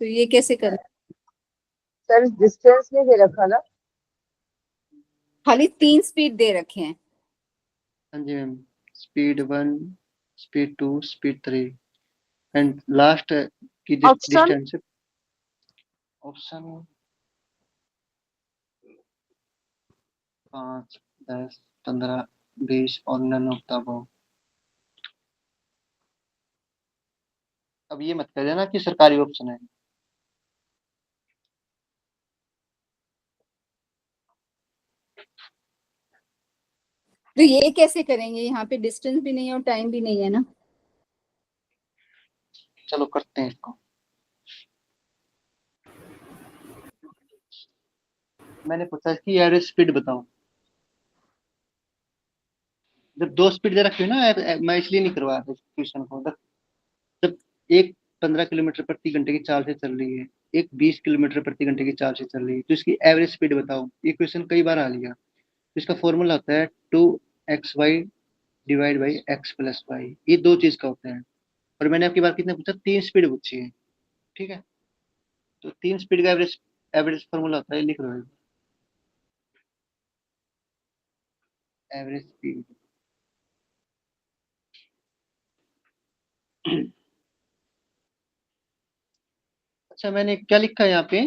तो ये कैसे करना? सर डिस्टेंस नहीं दे रखा ना? खाली 3 स्पीड दे रखे हैं। हाँ जी ma'am, speed 1, speed 2, speed 3 and last की ऑप्शन डिस्टेंस। ऑप्शन 5, 10, 15, 20 और नन ऑफ द अबव। अब ये मत कह देना कि सरकारी ऑप्शन है। तो ये कैसे करेंगे? यहाँ पे डिस्टेंस भी नहीं है और टाइम भी नहीं है ना। चलो करते हैं इसको। मैंने पूछा इसकी एवरेज स्पीड बताओ। जब दो स्पीड दे रखी है ना, मैं इसलिए नहीं करवा रहा क्वेश्चन को। जब एक 15 किलोमीटर प्रति घंटे की चाल से चल रही है, एक 20 किलोमीटर प्रति घंटे की चाल से चल रही है, तो इसकी एवरेज स्पीड बताओ। ये क्वेश्चन कई बार आ लिया। तो इसका फॉर्मूला होता है 2xy divide by x plus y. ये दो चीज का होता है। और मैंने आपकी बात कितने पूछा, 3 स्पीड पूछी है, ठीक है। तो 3 स्पीड का एवरेज एवरेज फॉर्मूला होता है, लिख लो। Average speed. अच्छा, मैंने क्या लिखा है यहाँ पे?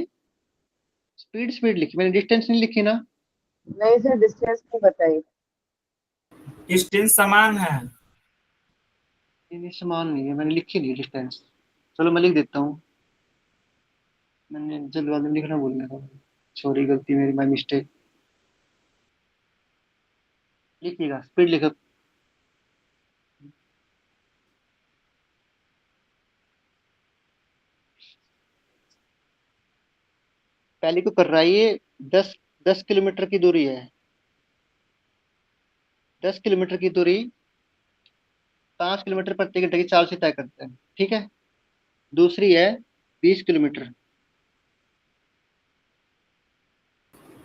स्पीड स्पीड लिखी मैंने, डिस्टेंस नहीं लिखी ना। नहीं सर, डिस्टेंस नहीं बताई। डिस्टेंस समान है। ये समान नहीं है, मैंने लिखी नहीं डिस्टेंस। चलो मैं लिख देता हूँ। मैंने जल्दबाजी में लिखना भूल गया था, सॉरी, गलती मेरी, माय मिस्टेक। लिखिएगा, स्पीड लिखो। पहले को कर रहा है ये। 10 किलोमीटर की दूरी है। 10 किलोमीटर की दूरी 5 किलोमीटर प्रति घंटे की चाल से तय करते हैं, ठीक है। दूसरी है 20 किलोमीटर।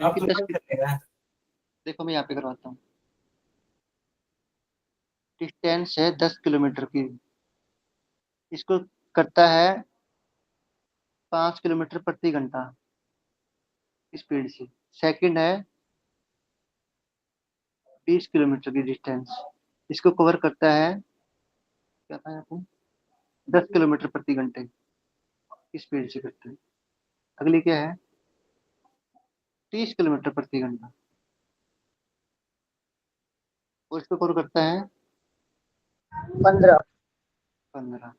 अब इनकी तो 10, नहीं चलेगा। देखो मैं यहाँ पे करवाता हूँ। डिस्टेंस है 10 किलोमीटर की, इसको करता है 5 किलोमीटर प्रति घंटा स्पीड से। सेकंड है 20 किलोमीटर की डिस्टेंस, इसको कवर करता है, क्या था यहाँ पे, 10 किलोमीटर प्रति घंटे की स्पीड से करते हैं। अगली क्या है, 30 किलोमीटर प्रति घंटा, और इसको कवर करता है 15। 15।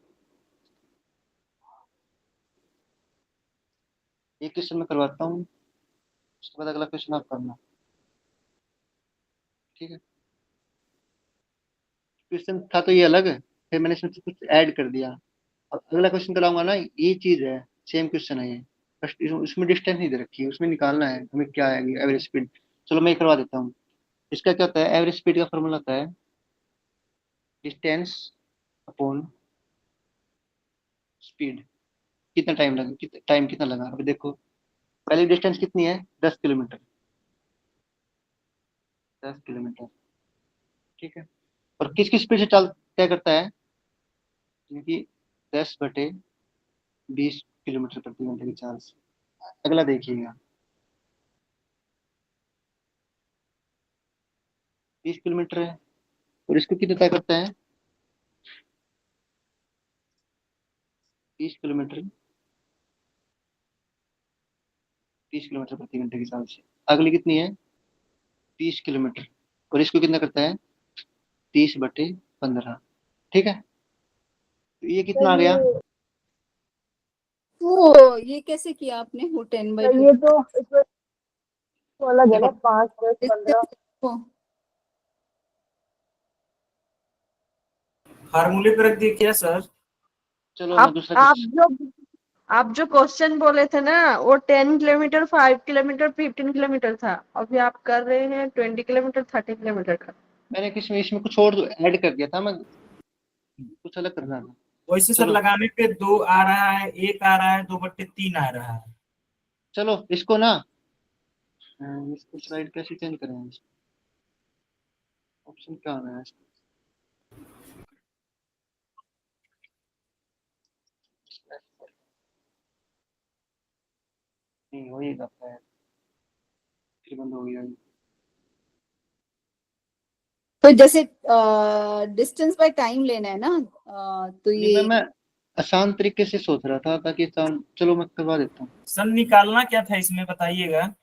एक क्वेश्चन मैं करवाता हूँ, उसके बाद अगला क्वेश्चन आप करना, ठीक है। क्वेश्चन था तो ये अलग है, फिर मैंने इसमें से कुछ ऐड कर दिया। अब अगला क्वेश्चन कराऊंगा ना, ये चीज है, सेम क्वेश्चन है ये, बस उसमें डिस्टेंस नहीं दे रखी है, उसमें निकालना है हमें क्या आएगी एवरेज स्पीड। चलो मैं करवा देता हूँ। इसका क्या होता है, एवरेज स्पीड का फॉर्मूला होता है डिस्टेंस अपॉन स्पीड। कितना टाइम लगा, टाइम कितना लगा, अभी देखो पहले डिस्टेंस कितनी है, 10 किलोमीटर, 10 किलोमीटर, ठीक है। और किस किस स्पीड से चल तय करता है, क्योंकि 10/20 किलोमीटर प्रति घंटे की चाल से। अगला देखिएगा, 20 किलोमीटर है, और इसको कितना तय करता है, 30 किलोमीटर, 30 किलोमीटर प्रति घंटे की चाल से। अगली कितनी है, 30 किलोमीटर, और इसको कितना करता है, 30/15, ठीक है। तो ये कितना आ सर गया, वो ये कैसे किया आपने, वो 10/2 सर ये तो इसमें तो अलग है ना, देखो 5, 10, 15। फार्मूले पर रख दिए क्या सर? चलो मैं आप दूसरा आप कुछ, जो आप जो क्वेश्चन बोले थे ना, वो 10 किलोमीटर, 5 किलोमीटर, 15 किलोमीटर था। अभी आप कर रहे हैं 20 किलोमीटर, 30 किलोमीटर का। मैंने किसमें इसमें कुछ और ऐड कर दिया था, मैं कुछ अलग करना था। वैसे सर चलो लगाने पे 2 आ रहा है, 1 आ रहा है, 2/3 आ रहा है। चलो इसको ना, इसको स्लाइड कैसे चेंज करें, ऑप्शन क्या आना है इसको, नहीं हो ही जाता है, फिर बंद हो गया ये। तो जैसे डिस्टेंस बाय टाइम लेना है ना, तो नहीं ये मैं आसान तरीके से सोच रहा था ताकि चलो मैं करवा देता हूँ। सर निकालना क्या था इसमें बताइएगा।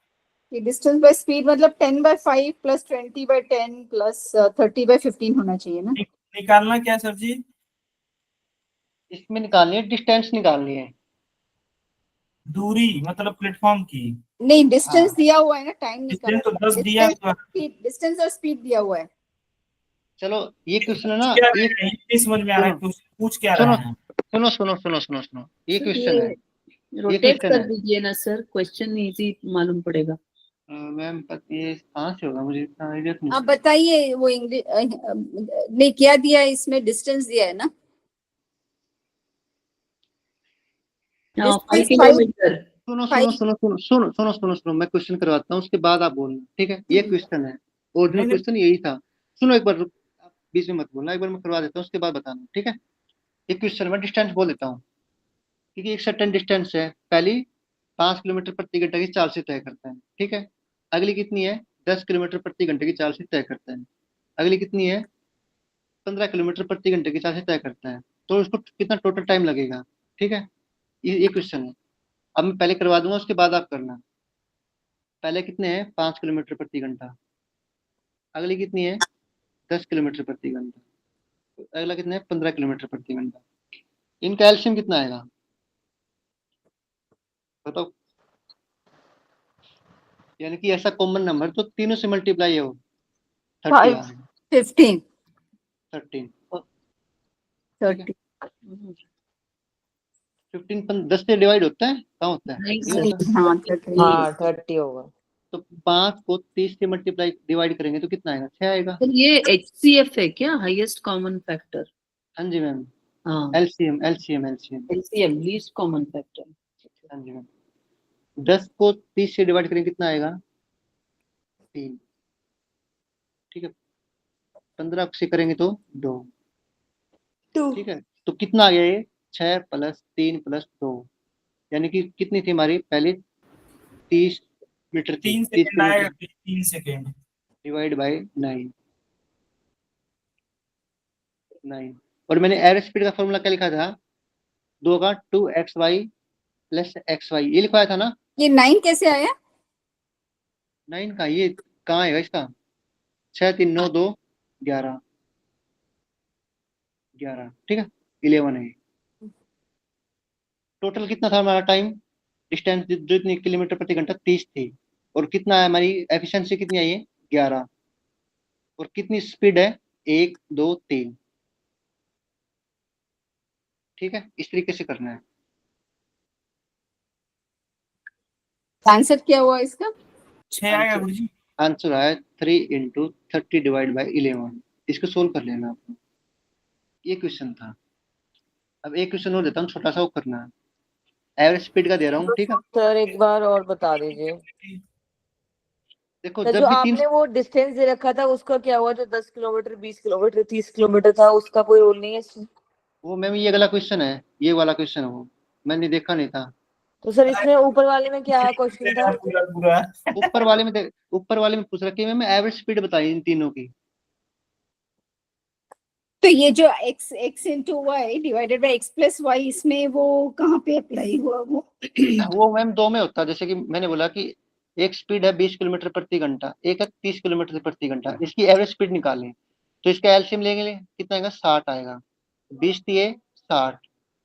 डिस्टेंस बाय स्पीड मतलब 10/5 प्लस 20/10 प्लस 30/15 होना चाहिए ना। निकालना क्या सर जी? इसमें निकालनी है, डिस्टेंस निकालनी है। दूरी मतलब प्लेटफॉर्म की। नहीं, डिस्टेंस हाँ दिया हुआ है ना, टाइम डिस्टेंस तो निकालना 10 है। दिया डिस्टेंस हुआ डिस्टेंस और स्पीड दिया हुआ है। चलो ये क्वेश्चन है ना, क्या ये है, ये नहीं समझ में आ रहा है, सुनो पूछ क्या सुनो रहे हैं। सुनो सुनो सुनो सुनो सुनो, ये सर क्वेश्चन है, ये ये रोटेट क्वेश्चन कर है। दीजिए ना सर, क्वेश्चन इजी मालूम पड़ेगा। मैम ये कहाँ से होगा, मुझे इतना आइडिया नहीं। आप बताइए, वो इंग्लिश नहीं क्या दिया है इसमें, डिस्टेंस दिया है ना, 5 डिस्टेंस 5 किलोमीटर। सुनो सुनो 5। सुनो सुनो सुनो सुनो सुनो सुनो, मैं क्वेश्चन करवाता हूँ, उसके बाद आप बोलना, ठीक है। ये क्वेश्चन है, ओरिजिनल नहीं नहीं, क्वेश्चन यही था। सुनो एक बार आप बीच में मत बोलना, एक बार मैं करवा देता हूँ, उसके बाद बताना, ठीक है। एक क्वेश्चन में डिस्टेंस बोल देता हूँ, क्योंकि एक सर्टेन डिस्टेंस है, पहली 5 किलोमीटर प्रति घंटे की चाल से तय करता है, ठीक है। अगली कितनी है, 10 किलोमीटर प्रति घंटे की चाल से तय करता है। अगली कितनी है, 15 किलोमीटर प्रति घंटे की चाल से तय करता है। तो उसको कितना टोटल टाइम लगेगा, ठीक है। ये क्वेश्चन है। अब मैं पहले करवा दूंगा, उसके बाद आप करना। पहले कितने हैं, 5 किलोमीटर प्रति घंटा, अगली कितनी है, 10 किलोमीटर प्रति घंटा, तो अगला कितना है, 15 किलोमीटर प्रति घंटा। इनका एलसीएम कितना आएगा, बताओ। यानी कि ऐसा कॉमन नंबर तो तीनों से मल्टीप्लाई है वो, 30 आ 5। गया, 15 13, ठीक है। 30 15 10 से डिवाइड होता है, कहाँ होता है, नहीं नहीं सर, होता। हाँ 30 हाँ 30 होगा। तो 5 को 30 से मल्टीप्लाई डिवाइड करेंगे तो कितना आएगा, 6 आएगा। सर ये HCF है क्या, हाईएस्ट कॉमन फैक्टर? हाँ जी मैम, हाँ, LCM LCM LCM, LCM least common factor. हाँ जी मैम। 10 को 30 से डिवाइड करेंगे कितना आएगा, 3, ठीक है। 15 से करेंगे तो 2, 2 ठीक है। तो कितना आ गया ये, 6 + 3 + 2, यानी कि कितनी थी हमारी पहले, 30 मीटर थी, 3 30 सेकेंड आएगा, किलोमीटर 3 सेकेंड। Divide by 9। और मैंने एयर स्पीड का फॉर्मूला क्या लिखा था, 2 का 2xy + xy, ये लिखवाया था ना। ये 9 कैसे आया? 9 का ये कहाँ आएगा इसका, 6 3 9 2 11, 11, ठीक है। 11 है। टोटल कितना था हमारा टाइम, डिस्टेंस जितनी किलोमीटर प्रति घंटा 30 थी, और कितना है हमारी एफिशिएंसी कितनी आई है 11, और कितनी स्पीड है 1 2 3। ठीक है, इस तरीके से करना है। आंसर क्या हुआ इसका? 6 आएगा गुरुजी। आंसर आया 3 × 30 डिवाइड बाई 11। इसको सोल्व कर लेना आपको, ये क्वेश्चन था। अब एक क्वेश्चन और देता हूँ, छोटा सा वो करना है, एवरेज स्पीड का दे रहा हूँ। ठीक है, सर एक बार और बता दीजिए। देखो तो जब जो भी तीन, आपने वो डिस्टेंस दे रखा था उसका क्या हुआ, जो 10 किलोमीटर 20 किलोमीटर 30 किलोमीटर था, उसका कोई रोल नहीं है इसमें? वो मैम ये वाला क्वेश्चन है, ये वाला क्वेश्चन है, वो मैंने देखा नहीं था। तो सर इसमें ऊपर वाले में क्या है क्वेश्चन था? पूरा पूरा ऊपर वाले में पूछ रखी है मैम एवरेज स्पीड बताई इन तीनों की। तो ये जो x into y divided by x plus y, इसमें वो कहाँ पे अप्लाई हुआ वो? वो मैम दो में होता है, जैसे कि मैंने बोला कि एक स्पीड है 20 किलोमीटर प्रति घंटा, एक है 30 किलोमीटर प्रति घंटा, इसकी एवरेज स्पीड निकालें तो इसका एलसीएम लेंगे, कितना आएगा 60 आएगा। 20 दिए 60,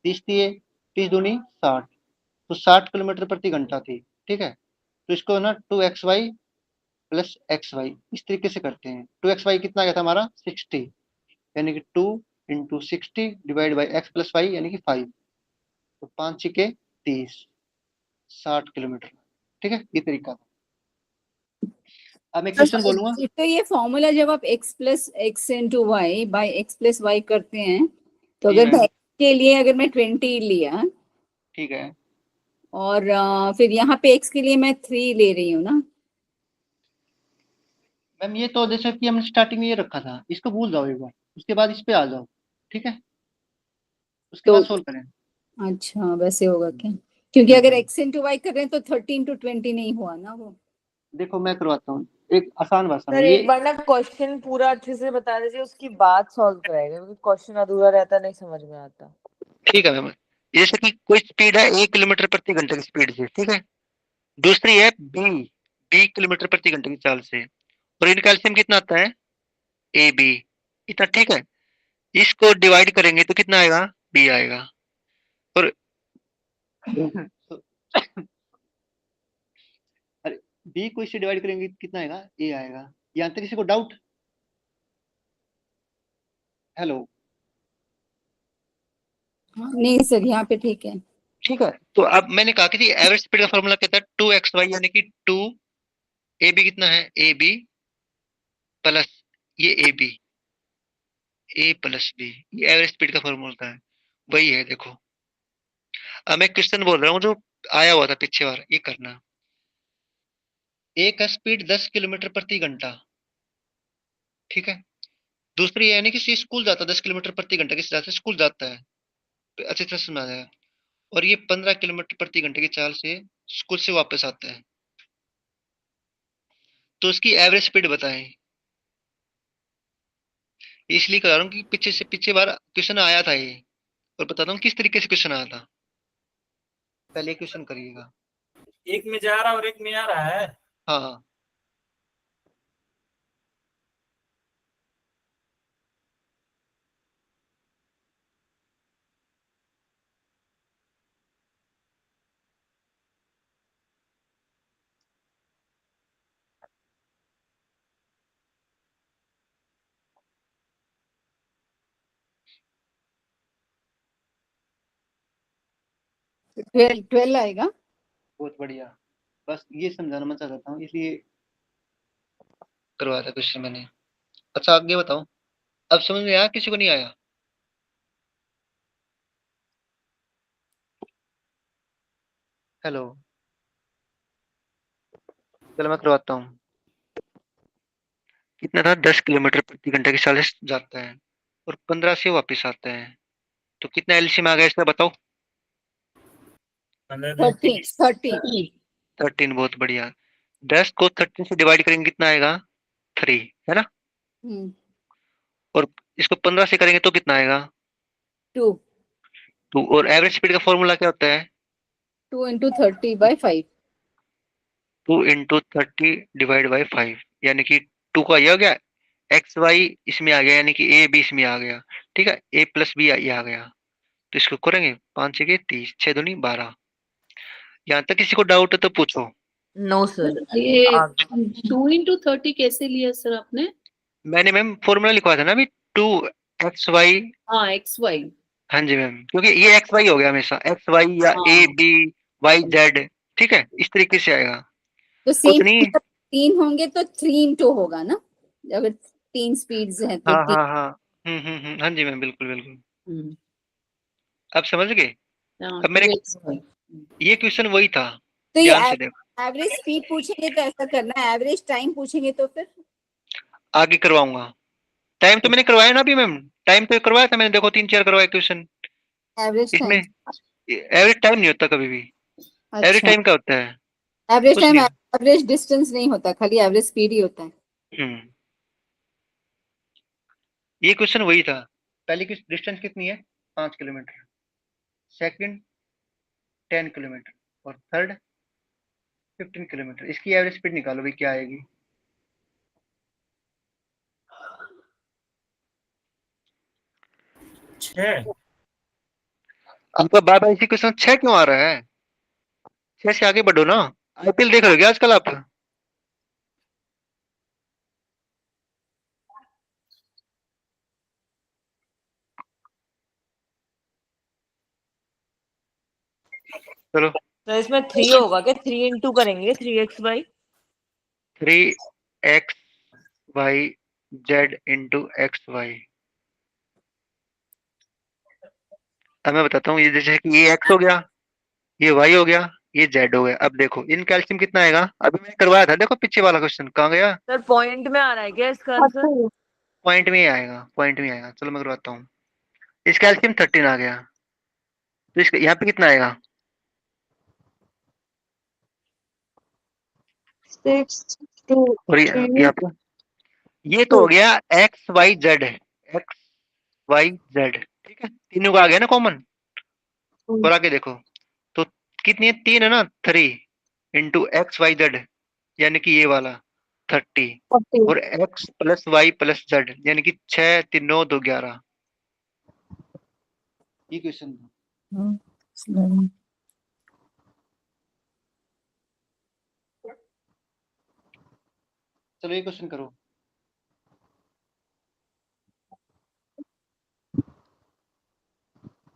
30 दिए 30 दूनी 60, तो 60 किलोमीटर प्रति घंटा थी। ठीक है, तो इसको ना 2xy प्लस xy इस तरीके से करते हैं। 2xy कितना आ गया था हमारा 60, यानी कि 2 × 60 divide by x plus y यानी कि 5, तो 5 6 30, 60 किलोमीटर। ठीक है, ये तरीका था। अब मैं क्वेश्चन बोलूंगा। तो ये फॉर्मूला जब आप x plus x into y by x plus y करते हैं, तो जी अगर मैम। मैं x के लिए अगर मैं 20 लिया, ठीक है और फिर यहाँ पे x के लिए मैं 3 ले रही हूँ ना, मैम, ये तो जैसे कि हमने स्टार्टिंग में ये रखा था, इसको भूल जाओ एक बार, उसके बाद इस पे आ जाओ। ठीक है, उसके तो बाद सोल्व करें। अच्छा वैसे होगा क्या? क्योंकि अगर हम्म। x इंटू वाई कर रहे हैं तो 30 × 20 नहीं हुआ ना वो। देखो मैं करवाता हूँ एक आसान भाषा में सर ये। एक बार ना क्वेश्चन पूरा अच्छे से बता दीजिए, उसकी बाद सॉल्व कराएगा, क्योंकि क्वेश्चन अधूरा रहता, नहीं समझ में आता। ठीक है मैम, जैसे कि कोई स्पीड है 1 किलोमीटर प्रति घंटे की स्पीड से, ठीक है, दूसरी है बी किलोमीटर प्रति घंटे की चाल से, और इनका एलसीएम कितना आता है ए बी इतना। ठीक है, इसको डिवाइड करेंगे तो कितना आएगा बी आएगा, और अरे बी को इससे डिवाइड करेंगे तो कितना आएगा ए आएगा। यहाँ तक किसी को डाउट? हेलो? नहीं सर, यहाँ पे ठीक है। ठीक है, तो अब मैंने कहा कि एवरेज स्पीड का फॉर्मूला क्या था 2xy, यानी कि 2 ए बी कितना है ए बी प्लस ये ए प्लस बी, ये एवरेज स्पीड का फॉर्मूला है, वही है। देखो अब मैं क्वेश्चन बोल रहा हूँ जो आया हुआ था पिछले बार, ये करना। एक है स्पीड 10 किलोमीटर प्रति घंटा, ठीक है, दूसरी यानी कि स्कूल जाता है 10 किलोमीटर प्रति घंटा, किस तरह से स्कूल जाता है, तो अच्छी तरह समझ आ जाएगा, और ये 15 किलोमीटर प्रति घंटे की चाल से स्कूल से वापस आता है, तो उसकी एवरेज स्पीड बताएं। इसलिए कह रहा हूँ कि पीछे बार क्वेश्चन आया था ये, और बताता हूँ किस तरीके से क्वेश्चन आया था। पहले क्वेश्चन करिएगा। एक में जा रहा और एक में आ रहा है। हाँ हाँ, ट्वेल्व 12 आएगा। बहुत बढ़िया, बस ये समझाना मैं चाहता हूँ, इसलिए करवाया था क्वेश्चन मैंने। अच्छा आगे बताओ, अब समझ में आया किसी को नहीं आया? हेलो? चलो मैं करवाता हूँ। कितना था 10 किलोमीटर प्रति घंटे की चाल से जाता है, और 15 से वापस आता है, तो कितना एलसीएम आ गया इसका बताओ? 13 13। 13, बहुत बढ़िया। 10 को 13 से डिवाइड करेंगे कितना आएगा 3, है ना, हम्म, और इसको 15 से करेंगे तो कितना आएगा 2 2, और एवरेज स्पीड का फॉर्मूला क्या होता है 2 × 30/5। 2 × 30 डिवाइड बाई 5, यानी कि 2 का ये हो गया, एक्स वाई इसमें आ गया, यानी कि ए बी इसमें आ गया। ठीक है, ए प्लस बी ये आ गया, तो इसको करेंगे 5 6 30, 6 दूनी 12, यहाँ तक किसी को डाउट है तो पूछो। No sir. ये 2 into 30 कैसे लिया सर आपने? मैंने मैम फॉर्मूला लिखवाया था ना अभी, 2xy। हाँ XY। हाँ जी मैम, क्योंकि ये xy हो गया हमेशा, xy या हाँ। a b y z, ठीक है, इस तरीके से आएगा। तो कुछ सेम नहीं। 3 होंगे तो 3 into होगा ना, अगर 3 स्पीड्स हैं तो हाँ 3। हाँ हाँ, हाँ जी मैम, बिल्कुल बिल्कुल। हम्म, अब समझ गए। हाँ, अब मैंने 2XY। ये क्वेश्चन वही था, तो ये ध्यान से देखो। एवरेज स्पीड पूछेंगे तो ऐसा करना है, एवरेज टाइम पूछेंगे तो फिर आगे करवाऊंगा। टाइम तो मैंने करवाया ना अभी मैम, टाइम तो करवाया था मैंने, देखो 3-4 करवाए क्वेश्चन। एवरेज इसमें टाइम। एवरेज टाइम नहीं होता कभी भी। एवरेज अच्छा, टाइम क्या होता है? एवरेज कुछ टाइम नहीं। एवरेज डिस्टेंस नहीं होता, खाली एवरेज स्पीड ही होता है। हम्म, ये क्वेश्चन वही था। पहली की डिस्टेंस कितनी है? 5 किलोमीटर। सेकंड 10 किलोमीटर और थर्ड 15 किलोमीटर। इसकी एवरेज स्पीड निकालो भाई, क्या आएगी? छह। आपका बार बार इसी क्वेश्चन 6 क्यों आ रहा है? 6 से आगे बढ़ो ना। आईपीएल देख रहे हो क्या आजकल आप? चलो, तो इसमें 3 होगा क्या? 3 इंटू करेंगे 3xy। 3xyz into xy। अब मैं बताता हूँ, ये जैसे कि ये x हो गया, ये y हो गया, ये z हो गया। अब देखो इन कैल्शियम कितना आएगा? अभी मैंने करवाया था, देखो पीछे वाला क्वेश्चन कहाँ गया? सर पॉइंट में आ रहा है क्या इसका आंसर? पॉइंट में ही आएगा, पॉइंट में ही आएगा। चलो मैं करवाता हूँ। इस कैल्शियम 13 आ गया, तो इसका यहाँ पे कितना आएगा? 6 2 और यहाँ पे ये तो हो गया x y z, x y z, ठीक है, तीनों का आ गया ना कॉमन। और आगे देखो तो कितनी है? 3 है ना, 3 इंटू एक्स वाई जेड, यानी कि ये वाला 30, और x plus y plus z, यानी कि 6 3 9 2 11। ये क्वेश्चन था। चलो ये क्वेश्चन करो।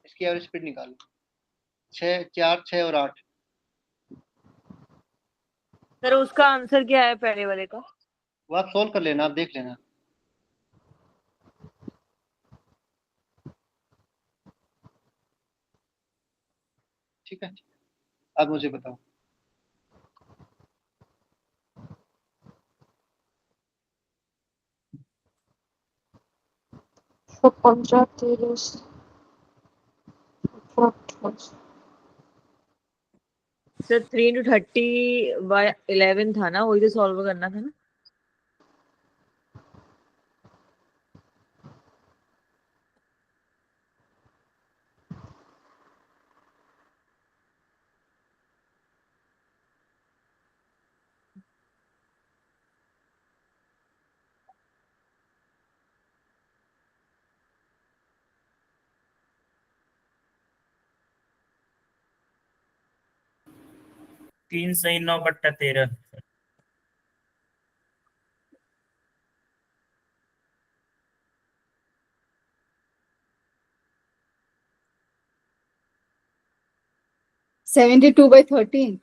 इसकी एवरेज स्पीड निकालो। 6 4 6 और 8। सर उसका आंसर क्या है पहले वाले का? वो आप सोल्व कर लेना, आप देख लेना। ठीक है, अब मुझे बताओ। सर 3 इंटू 30/11 था ना, वही तो सॉल्व करना था ना। तीन सही 9/13। सेवेंटी 72/13।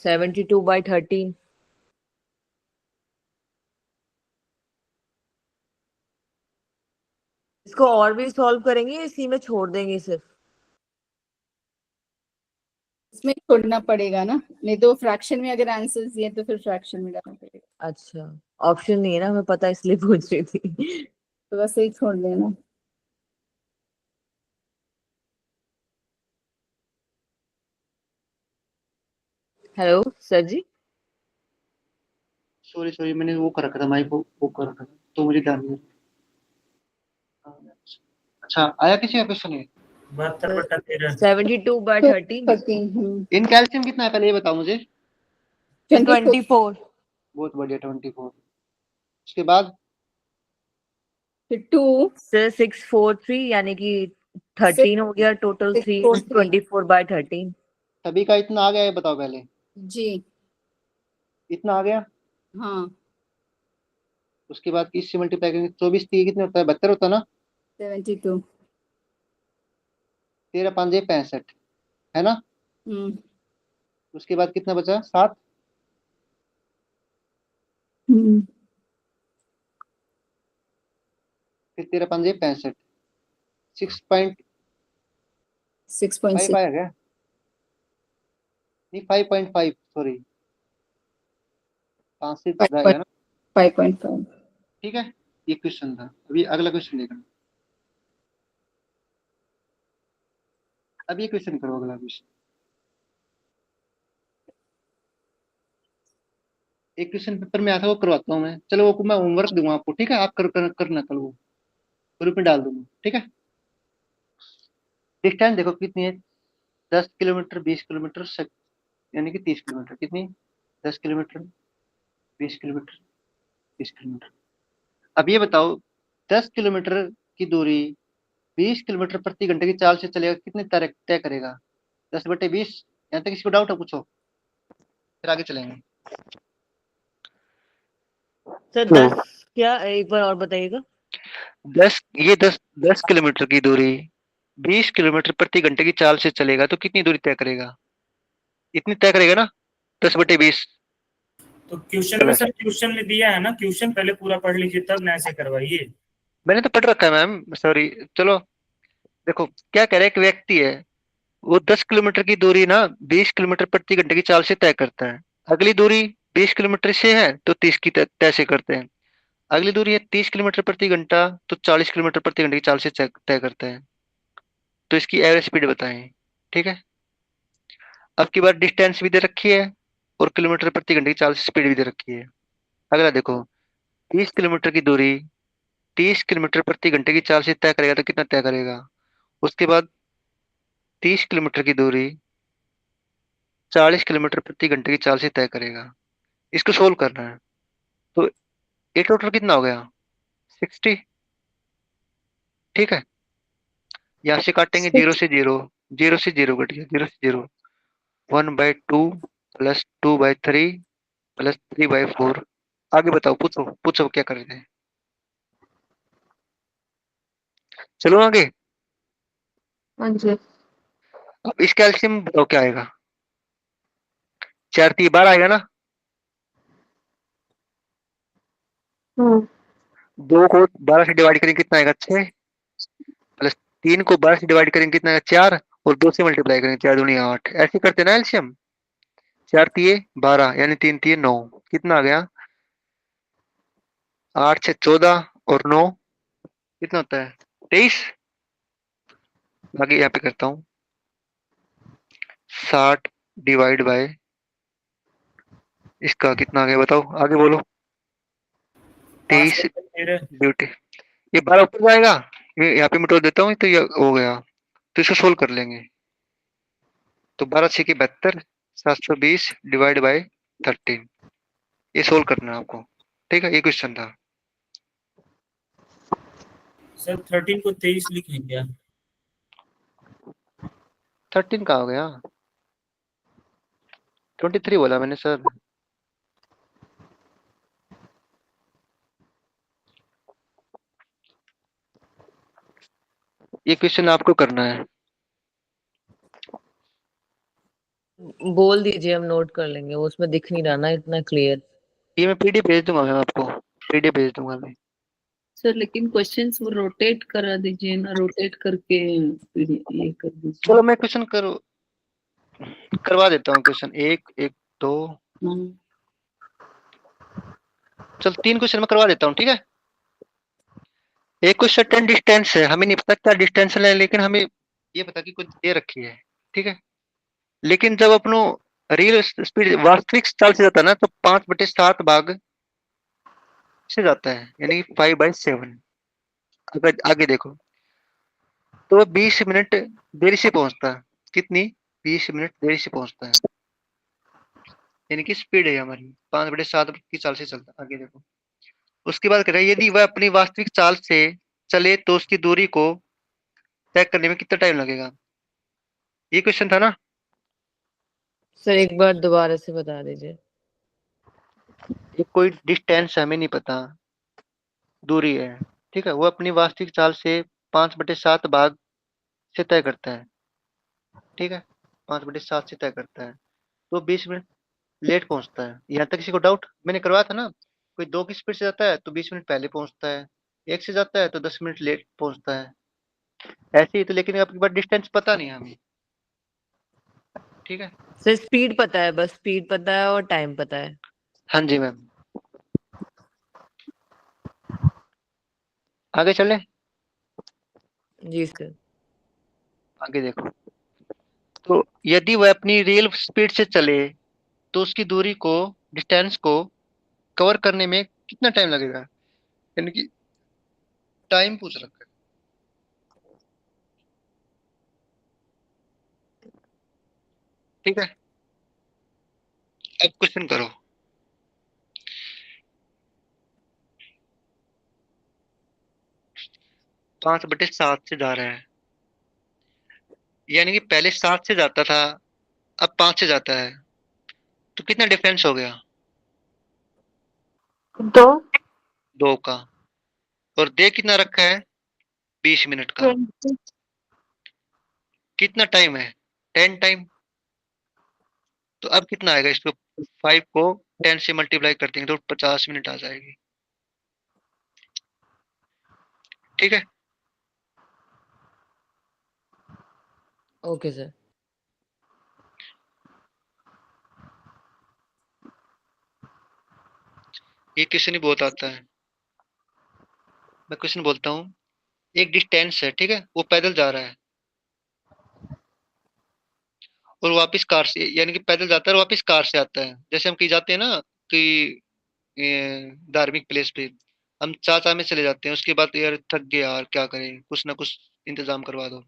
सेवेंटी 72/13। इसको और भी सॉल्व करेंगे या इसी में छोड़ देंगे सिर्फ? इसमें छोड़ना पड़ेगा ना, नहीं तो फ्रैक्शन में अगर आंसर्स दिए तो फिर फ्रैक्शन में डालना पड़ेगा। अच्छा, ऑप्शन नहीं है ना, हमें पता इसलिए पूछ रही थी। तो बस यही छोड़ देना। हेलो सर जी। सॉरी सॉरी, मैंने वो कर रखा था, माइक वो कर रखा था, तो मुझे ध्यान नहीं। अच्छा, आया किसी का क्वेश्चन है? 72/13। 72/13। 13। इन कैल्शियम कितना है पहले ये बताओ मुझे। 24। 24। बहुत बढ़िया, 24। उसके बाद फिर 2 सर 643 यानी कि 13 हो गया टोटल 643 324/13। सभी का इतना आ गया है, बताओ पहले। जी इतना आ गया। हाँ उसके बाद इससे मल्टीप्लाई करेंगे, 24 3 कितने होता है, 72 होता है ना। 72 13 5 65 है ना। हम्म उसके बाद कितना बचा, 7। हम्म फिर 13 5 65, 6.5 6.6 आया क्या, नहीं 5.5 सॉरी, 5 से ज्यादा आएगा ना। 5.5 ठीक है, ये क्वेश्चन था। अभी अगला क्वेश्चन देखना। अब ये क्वेश्चन करो, अगला क्वेश्चन। एक क्वेश्चन पेपर में आता है, वो करवाता हूँ मैं। चलो वो मैं होमवर्क दूंगा आपको, ठीक है, आप करना कल, वो ग्रुप में डाल दूंगा, ठीक है। डिस्टेंस देखो कितनी है, 10 किलोमीटर, 20 किलोमीटर, यानी कि 30 किलोमीटर। कितनी, 10 किलोमीटर, 20 किलोमीटर, 30 किलोमीटर। अब ये बताओ, 10 किलोमीटर की दूरी 20 किलोमीटर प्रति घंटे की चाल से चलेगा, कितने तय करेगा। 10/20। यहाँ तक किसी को डाउट है, पूछो, फिर आगे चलेंगे। सर तो 10 क्या, एक बार और बताइएगा। 10 किलोमीटर की दूरी 20 किलोमीटर प्रति घंटे की चाल से चलेगा तो कितनी दूरी तय करेगा, इतनी तय करेगा ना, 10/20 तो क्वेश्चन में प्लस। सर क्वेश्चन में दिया है ना, क्वेश्चन पहले पूरा पढ़ लीजिए तब ना ऐसे करवाइए। मैंने तो पढ़ रखा है मैम, सॉरी। चलो देखो, क्या कह रहा है, एक व्यक्ति है, वो 10 किलोमीटर की दूरी ना 20 किलोमीटर प्रति घंटे की चाल से तय करता है। अगली दूरी 20 किलोमीटर से है तो 30 की तय से करते हैं। अगली दूरी है 30 किलोमीटर प्रति घंटा, तो 40 किलोमीटर प्रति घंटे की चाल से तय करते हैं। तो इसकी एवरेज स्पीड बताएं, ठीक है। अब की बार डिस्टेंस भी दे रखी है और किलोमीटर प्रति घंटे की चाल से स्पीड भी दे रखी है। अगला देखो, 30 किलोमीटर की दूरी 30 किलोमीटर प्रति घंटे की चाल से तय करेगा तो कितना तय करेगा। उसके बाद 30 किलोमीटर की दूरी 40 किलोमीटर प्रति घंटे की चाल से तय करेगा। इसको सोल्व करना है। तो ये टोटल कितना हो गया, 60। ठीक है, यहाँ से काटेंगे, 0 से 0, 0 से 0 कट गया, 0 से 0, 1/2 प्लस 2/3 प्लस 3/4। आगे बताओ, पूछो पूछो क्या कर रहे थे। चलो आगे। हाँ जी। अब इसका एलसीएम बताओ क्या आएगा, 4 3 12 आएगा ना। हम्म 2 को 12 से डिवाइड करेंगे कितना आएगा, 6। प्लस 3 को 12 से डिवाइड करेंगे कितना आएगा, 4। और 2 से मल्टीप्लाई करेंगे, 4 दूनी 8। ऐसे करते ना एलसीएम, 4 3 12 यानी 3 3 9। कितना आ गया, 8 6 14 और 9 कितना होता है, 23। आगे यहाँ पे करता हूँ, 60 डिवाइड बाय, इसका कितना आ गया बताओ, आगे बोलो। 23 ड्यूटी, ये 12 ऊपर जाएगा, ये यहाँ पे मिटो देता हूँ तो ये हो गया। तो इसको सोल्व कर लेंगे। तो 12 6 की 72, 720 डिवाइड बाय 13। ये सोल्व करना है आपको, ठीक है। ये क्वेश्चन था। सर 13 को 23 लिखें क्या। 13 का हो गया, 23 बोला मैंने सर। ये क्वेश्चन आपको करना है। बोल दीजिए, हम नोट कर लेंगे, वो उसमें दिख नहीं रहा ना इतना क्लियर। ये मैं पीडीएफ भेज दूंगा मैम आपको, पीडीएफ भेज दूंगा मैं। सर लेकिन क्वेश्चंस वो रोटेट करा दीजिए ना, रोटेट करके फिर ये कर दीजिए। चलो मैं क्वेश्चन करवा देता हूँ, क्वेश्चन 1 1 2, चल 3 क्वेश्चन मैं करवा देता हूँ, ठीक है। एक क्वेश्चन 10 डिस्टेंस है, हमें नहीं पता क्या डिस्टेंस है, लेकिन हमें ये पता कि कुछ दे रखी है, ठीक है। लेकिन जब अपनो रियल स्पीड वास्तविक चाल से जाता है ना, तो 5/7 भाग से जाता है, यानी 5/7। अगर आगे देखो, तो 20 मिनट देरी से पहुंचता है। कितनी, 20 मिनट देरी से पहुंचता है, यानी कि स्पीड है हमारी 5/7 की चाल से चलता है। आगे देखो, उसकी बात कर रहे हैं, यदि वह अपनी वास्तविक चाल से चले तो उसकी दूरी को तय करने में कितना टाइम लगेगा? ये क्वेश्चन था ना। सर एक बार दोबारा से बता दीजिए। ये कोई डिस्टेंस हमें नहीं पता, दूरी है, ठीक है। वो अपनी वास्तविक चाल से 5/7 भाग से तय करता है, ठीक है। 5/7 से तय करता है, तो 20 मिनट लेट पहुंचता है। यहाँ तक किसी को डाउट? मैंने करवाया था ना, कोई 2 की स्पीड से जाता है तो 20 मिनट पहले पहुंचता है, 1 से जाता है तो 10 मिनट लेट पहुंचता है, ऐसे ही। तो लेकिन आपके पास डिस्टेंस पता नहीं है हमें, ठीक है। सर स्पीड पता है, बस स्पीड पता है और टाइम पता है। हाँ जी मैम, आगे चले। जी सर। आगे देखो, तो यदि वह अपनी रियल स्पीड से चले तो उसकी दूरी को, डिस्टेंस को कवर करने में कितना टाइम लगेगा? यानी कि टाइम पूछ रखा है, ठीक है। अब क्वेश्चन करो। पांच बटे सात से जा रहा है, यानी कि पहले 7 से जाता था, अब 5 से जाता है, तो कितना डिफरेंस हो गया? 2 2 का। और दे कितना रखा है? 20 मिनट का। 20 कितना टाइम है? 10 टाइम। तो अब कितना आएगा इसको? 5 को 10 से मल्टीप्लाई कर देंगे तो 50 मिनट आ जाएगी, ठीक है। Okay sir. ये क्वेश्चन ही बहुत आता है। मैं क्वेश्चन बोलता हूँ, एक डिस्टेंस है, ठीक है, वो पैदल जा रहा है और वापस कार से, यानी कि पैदल जाता है और वापस कार से आता है। जैसे हम कहीं जाते हैं ना, कि धार्मिक प्लेस पे हम चाचा में चले जाते हैं, उसके बाद यार थक गए यार, क्या करें, कुछ ना कुछ इंतजाम करवा दो।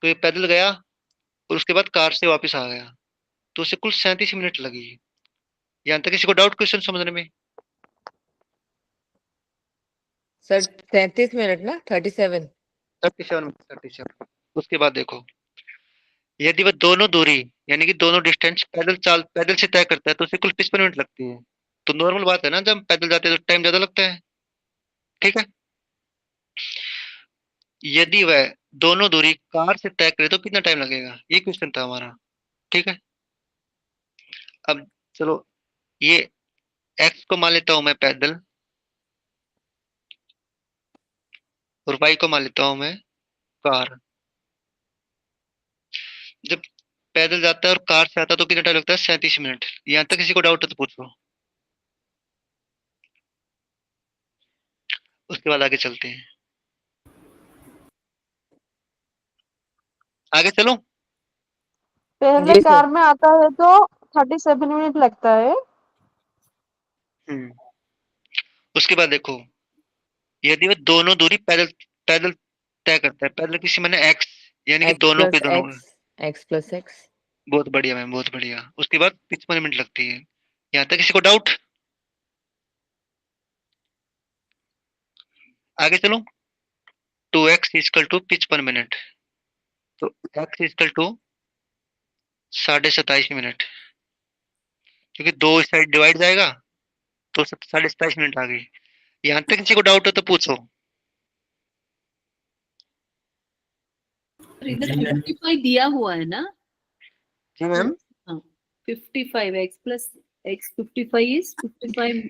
तो ये पैदल गया और उसके बाद कार से वापस आ गया, तो उसे कुल 37 मिनट लगी। यहाँ तक किसी को डाउट क्वेश्चन समझने में? सर 37 मिनट ना 37। 37। उसके बाद देखो, यदि वह दोनों दूरी, यानी कि दोनों डिस्टेंस पैदल से तय करता है तो उसे कुल 55 मिनट लगती है। तो नॉर्मल बात है ना, जब हम पैदल जाते हैं तो टाइम ज्यादा लगता है, ठीक है। यदि वह दोनों दूरी कार से तय करे तो कितना टाइम लगेगा? ये क्वेश्चन था हमारा, ठीक है। अब चलो, ये एक्स को मान लेता हूं मैं पैदल, और वाई को मान लेता हूं मैं कार। जब पैदल जाता है और कार से आता है तो कितना टाइम लगता है? 37 मिनट। यहाँ तक किसी को डाउट है तो पूछो, उसके बाद आगे चलते हैं। आगे चलो। पहले जी कार सर। में आता है तो 37 मिनट लगता है। हम्म उसके बाद देखो, यदि वह दोनों दूरी पैदल पैदल तय करता है, पैदल किसी मैंने एक्स, यानी कि एक्स दोनों के प्लस दोनों। X, x plus x. बहुत बढ़िया मैम, बहुत बढ़िया। उसके बाद 55 मिनट लगती है। यहाँ तक किसी को डाउट? आगे चलो। 2x इजकल टू 55 मिनट, तो x इजकल टू 27.5 मिनट, क्योंकि दो इस साइड डिवाइड जाएगा तो 27.5 मिनट आ गई। यहाँ तक किसी को डाउट हो तो पूछो। इधर 55 दिया हुआ है ना? जी मैम। हाँ, 55 x plus x 55 is 55।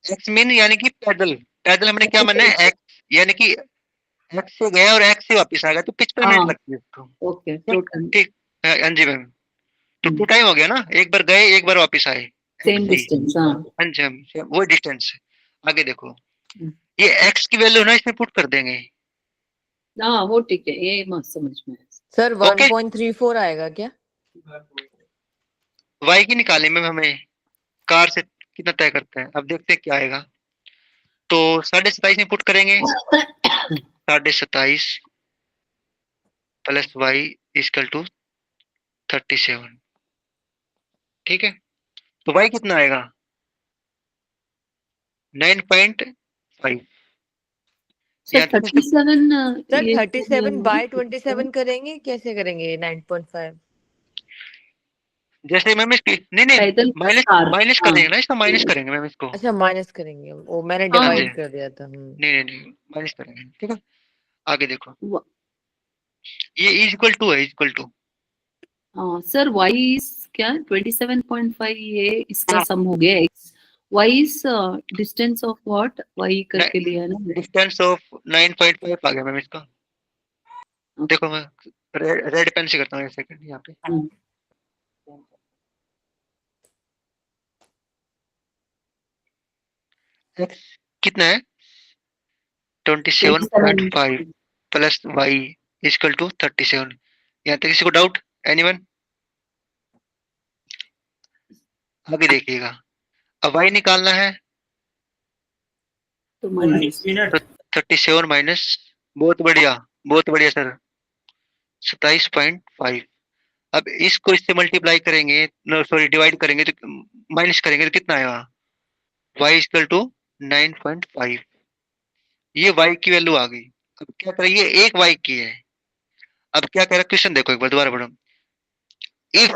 X mean यानी कि पैदल, पैदल हमने क्या माना है? एक्स, यानी कि एक्स से गया और एक्स से वापस आ गया तो 55 मिनट हाँ लगती है उसको, ओके, ठीक टोटल ठीक। हाँ जी मैम, तो 2 टाइम हो गया ना, एक बार गए एक बार वापस आए। सेम जी डिस्टेंस। हाँ हाँ जी मैम, वो डिस्टेंस है। आगे देखो, हम्म। ये एक्स की वैल्यू ना इसमें पुट कर देंगे, हाँ वो ठीक है, ये मस्त समझ में आया। Sir okay. 1.34 आएगा क्या? वाई की निकाले मैम हमें, कार से कितना तय करता है, अब देखते हैं क्या आएगा। तो 27.5 में पुट करेंगे, 27.5 प्लस वाई इजकल टू 37, ठीक है। तो वाई कितना आएगा? 9.3 5। सर यहाँ तक 37 सर ये 37 बाय 27 करेंगे, कैसे करेंगे 9.5? जैसे मैम इसकी नहीं नहीं पैदल माइनस चार। माइनस हाँ करेंगे ना, इसका माइनस करेंगे मैम इसको। अच्छा माइनस करेंगे, वो मैंने हाँ हाँ जी, डिवाइड कर दिया था। नहीं नहीं नहीं माइनस करेंगे, ठीक है। आगे देखो, व- ये इज इक्वल टू है, इक्वल टू हाँ सर y इज क्या 27.5, ये इसका हाँ। सम हो गया x। y is distance of what, y करके लिया है ना। डिस्टेंस ऑफ 9.5 आ गया मैम इसका। देखो मैं रेड पेन से करता हूँ, एक सेकंड यहाँ पे। हम्म, X कितना है 27.5 प्लस वाई इक्वल टू 37। यहाँ तक किसी को डाउट? एनीवन? आगे देखिएगा, अब वाई निकालना है तो 19 माइनस मिनट। 37 माइनस, बहुत बढ़िया सर, 27.5। अब इसको इससे मल्टीप्लाई करेंगे, सॉरी डिवाइड करेंगे तो माइनस करेंगे तो कितना आएगा, y इक्वल टू 9.5। ये y की वैल्यू आ गई। अब क्या करें, ये एक y की है। अब क्या कह रहा क्वेश्चन, देखो एक बार दोबारा पढ़ो। इफ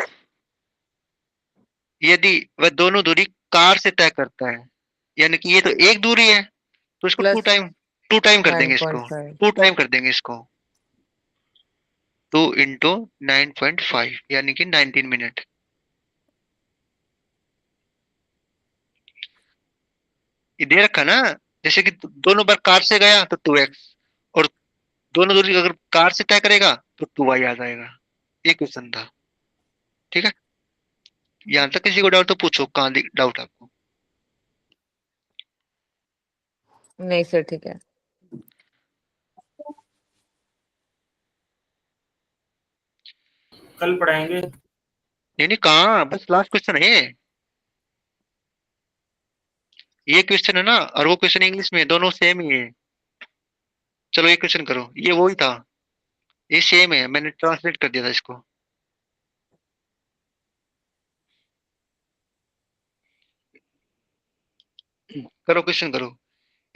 यदि वह दोनों दूरी कार से तय करता है, यानी कि ये तो एक दूरी है, तो इसको प्लस टू टाइम कर देंगे इसको, 9.5। 2 टाइम कर देंगे इसको, 2 इंटू 9.5 यानी कि 19 मिनट। ये दे रखा ना, जैसे कि दोनों बार कार से गया तो 2x, और दोनों दूरी अगर कार से तय करेगा तो 2y आ जाएगा। ये क्वेश्चन था, ठीक है। यहाँ तक किसी को डाउट तो पूछो, कहाँ डाउट आपको? नहीं सर ठीक है। कल पढ़ाएंगे। नहीं नहीं कहाँ, बस लास्ट क्वेश्चन है ये क्वेश्चन है ना, और वो क्वेश्चन इंग्लिश में, दोनों सेम ही है। चलो ये क्वेश्चन करो, ये वही था, ये सेम है, मैंने ट्रांसलेट कर दिया था इसको। करो क्वेश्चन करो।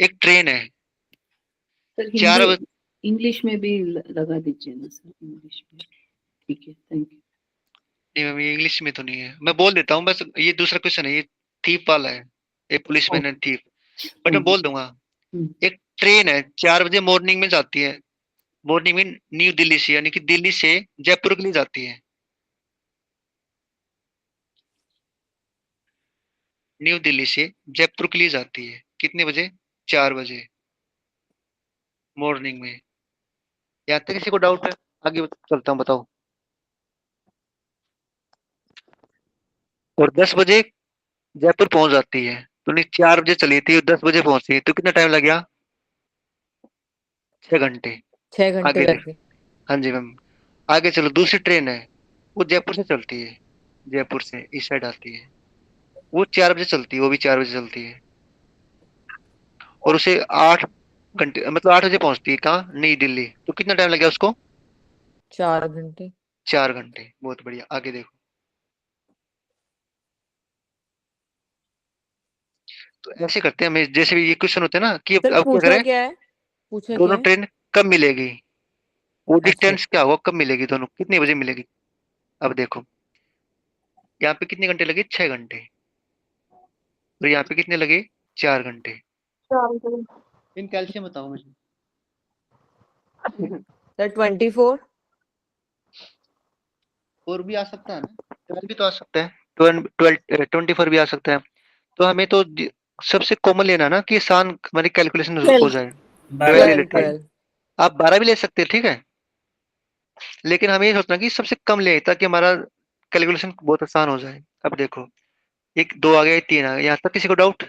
एक ट्रेन है, सर 4 हिंदी इंग्लिश में भी लगा दीजिए ना सर, इंग्लिश में। ठीक है, थैंक यू। नहीं मैम ये इंग्लिश में तो नहीं है, मैं बोल देता हूँ बस, ये दूसरा क्वेश्चन है, ये थीप वाला है, ये पुलिसमैन एंड थीप, बट मैं बोल दूंगा। एक ट्रेन है 4 बजे मॉर्निंग में जाती है, मॉर्निंग में न्यू दिल्ली से, यानी कि दिल्ली से जयपुर के लिए जाती है। न्यू दिल्ली से जयपुर के लिए जाती है, कितने बजे? 4 बजे मॉर्निंग में। यहाँ तक किसी को डाउट है? आगे चलता हूँ, बताओ। और 10 बजे जयपुर पहुंच जाती है, तो नहीं 4 बजे चली थी और 10 बजे पहुंची, तो कितना टाइम लग गया? 6 घंटे। 6 घंटे आगे लग गए। हाँ जी मैम। आगे चलो, दूसरी ट्रेन है, वो जयपुर से चलती है, जयपुर से इस साइड आती है, वो 4 बजे चलती है, वो भी 4 बजे चलती है, और उसे 8 घंटे मतलब 8 बजे पहुंचती है कहाँ, नई दिल्ली, तो कितना टाइम लग गया उसको? 4 घंटे। 4 घंटे, बहुत बढ़िया। आगे देखो, तो ऐसे करते हैं हमें, जैसे भी ये क्वेश्चन होते हैं ना कि सर अब क्या पूछा करें, क्या है, पूछा क्या दोनों है? ट्रेन कब मिलेगी, वो अच्छा डिस्टेंस क्या होगा, कब मिलेगी दोनों, कितने बजे मिलेगी। अब देखो यहाँ पे कितने घंटे लगे, 6 घंटे, तो यहाँ पे कितने लगे, 4 घंटे। इन कैल्शियम बताओ मुझे। सर 24। और भी आ सकता है ना? 12 भी तो आ सकता है, 24 भी आ सकता है। तो हमें तो सबसे कॉमन लेना ना कि आसान हमारी कैलकुलेशन हो जाए, 12 ले 12 लेते हैं। 12। आप 12 भी ले सकते हैं, ठीक है, लेकिन हमें ये सोचना कि सबसे कम ले ताकि हमारा कैलकुलेशन बहुत आसान हो जाए। अब देखो, एक 2 आ गया, एक 3 आ गया, यहाँ तक किसी को डाउट?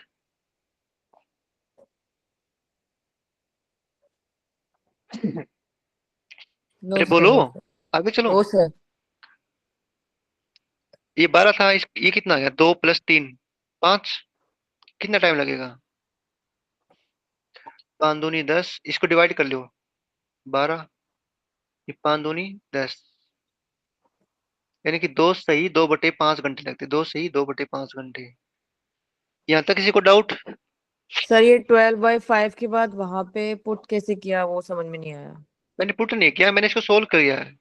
नो अरे सर, बोलो, नो सर, आगे चलो। No sir. ये 12 था, ये कितना आ गया, 2 + 3 5, कितना टाइम लगेगा? 5 दूनी 10, इसको डिवाइड कर लो, 12, ये 5 दूनी 10, यानी कि 2 सही 2/5 घंटे लगते, 2 सही 2/5 घंटे। यहाँ तक किसी को डाउट? सर ये 12/5 के बाद वहां पे पुट कैसे किया वो समझ में नहीं आया। मैंने पुट नहीं किया, मैंने इसको सोल्व किया है।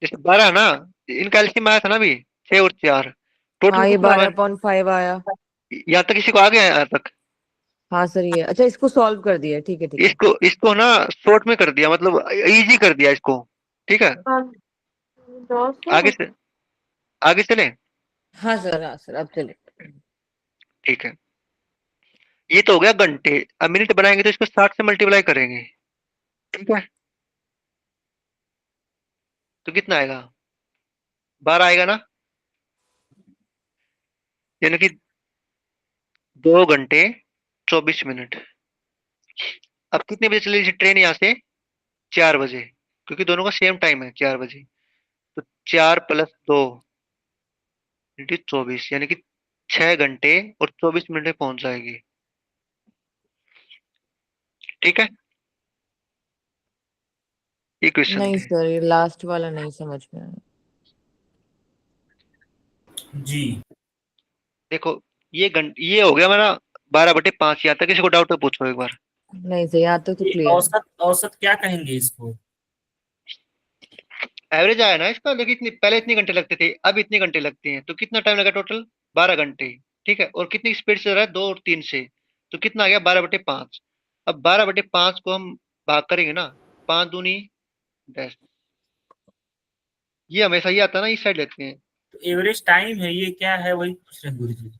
जैसे 12 ना, इनका एलसीएम आया था ना अभी, 6 और 4, टोटल हाँ ये कितना होगा? 12/5 आया। यहाँ तक किसी को आ गया है यहाँ तक? हाँ सर ये अच्छा इसको सॉल्व कर दिया, ठीक है ठीक है। इसको इसको ना शॉर्ट में कर दिया, मतलब इजी कर दिया इसको। ठीक है, आगे से आगे चले। हाँ सर अब चले। ठीक है, ये तो हो गया घंटे। अब मिनट बनाएंगे तो इसको 60 से मल्टीप्लाई करेंगे। ठीक है, तो कितना आएगा? 12 आएगा ना, यानी कि 2 घंटे 24 मिनट। अब कितने बजे चली थी ट्रेन यहाँ से? 4 बजे, क्योंकि दोनों का सेम टाइम है 4 बजे। तो 4 + 2 × 24, यानी कि 6 घंटे और 24 मिनट में पहुंच जाएगी। ठीक है, ये क्वेश्चन नहीं थे। सर ये लास्ट वाला नहीं समझ में आया। जी। देखो, ये हो गया मेरा 12/5। यहाँ तक किसी को डाउट है पूछो एक बार। नहीं सर यहाँ तक तो ये क्लियर है। औसत औसत क्या कहेंगे इसको? एवरेज आया ना इसका, देखिए पहले इतने घंटे लगते थे, अब इतने घंटे लगते हैं, तो कितना टाइम लगा टोटल? 12 घंटे। ठीक है, और कितनी स्पीड से चल रहा है? 2 और 3 से। तो कितना आ गया? 12/5। अब 12/5 को हम भाग करेंगे ना, 5 दूनी 10। ये हमेशा ही आता है ना, इस साइड लेते हैं। तो एवरेज टाइम है, ये क्या है वही पूछ रहे हैं गुरु जी।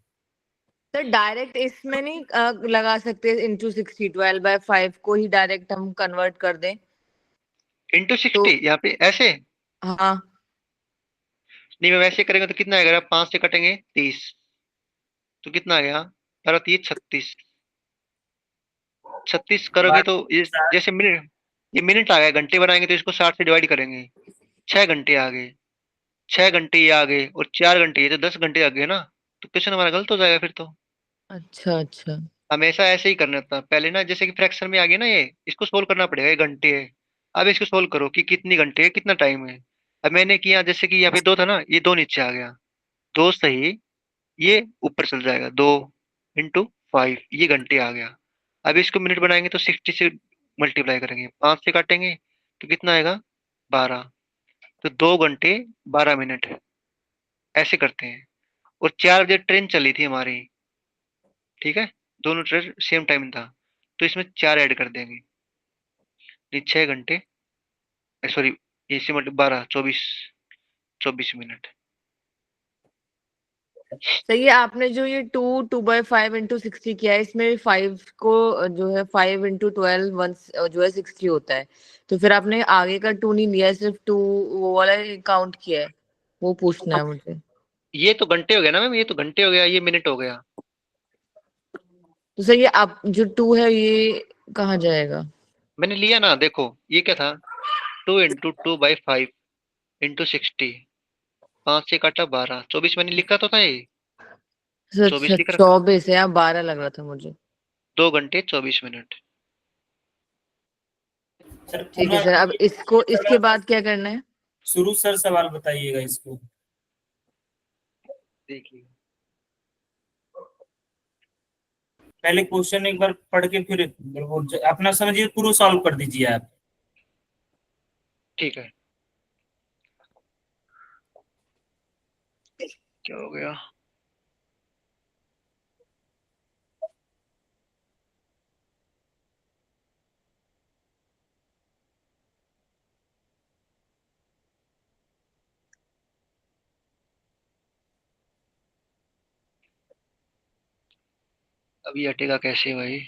सर डायरेक्ट इसमें नहीं लगा सकते इंटू 60, 12/5 को ही डायरेक्ट हम कन्वर्ट कर दें इंटू तो। 60 यहाँ पे ऐसे हाँ नहीं, मैं वैसे करेंगे तो कितना आएगा? 5 से कटेंगे 30, तो कितना आ गया? 36। 36 करोगे तो ये, बात जैसे मिनट, ये मिनट आ गए। घंटे बनाएंगे तो इसको 60 से डिवाइड करेंगे, 6 घंटे आ गए। 6 घंटे ये आ गए और 4 घंटे ये, तो 10 घंटे आ गए ना। तो क्वेश्चन हमारा गलत हो जाएगा फिर तो। अच्छा अच्छा। हमेशा ऐसे ही करना था पहले ना, जैसे कि फ्रैक्शन में आ गया ना, ये इसको सोल्व करना पड़ेगा। ये घंटे है, अब इसको सोल्व करो कि कितनी घंटे है, कितना टाइम है। अब मैंने किया, जैसे कि यहाँ पे 2 था ना, ये 2 नीचे आ गया, 2 सही, ये ऊपर चल जाएगा। 2 × 5, ये घंटे आ गया। अब इसको मिनट बनाएंगे तो 60 से मल्टीप्लाई करेंगे, 5 से काटेंगे तो कितना आएगा? 12। तो 2 घंटे 12 मिनट, ऐसे करते हैं। और 4 बजे ट्रेन चली थी हमारी। ठीक है, दोनों ट्रेन सेम टाइम था, तो इसमें 4 ऐड कर देंगे। ये 6 घंटे, सॉरी, ये से मतलब 12 24 24 मिनट। सही है। आपने जो ये 2/5 इंटू 60 किया है इसमें भी 5 को जो है 5 इंटू 12 वन जो है 60 होता है। तो फिर आपने आगे का 2 नहीं लिया है, सिर्फ 2 वो वाला काउंट किया है, वो पूछना है मुझे। ये तो घंटे हो गया ना मैम, ये तो घंटे हो गया, ये मिनट हो गया। तो सर ये आप जो 2 है ये कहाँ जाएगा? मैंने लिया ना, देखो ये क्या था? 2 × 2/5 × 60, 5 से काटा 12, 24 मैंने लिखा तो था ये। सर 24 अच्छा लिख रखा, 24 है, यहाँ 12 लग रहा था मुझे। 2 घंटे 24 मिनट। सर ठीक है पुनः सर, अब इसको इसके बाद क्या करना है? शुरू सर सवाल बताइएगा इसको। देखिए, पहले क्वेश्चन एक बार पढ़ के फिर अपना समझिए पूरा सॉल्व कर दीजिए आप। ठीक है, क्या हो गया? अभी हटेगा कैसे भाई?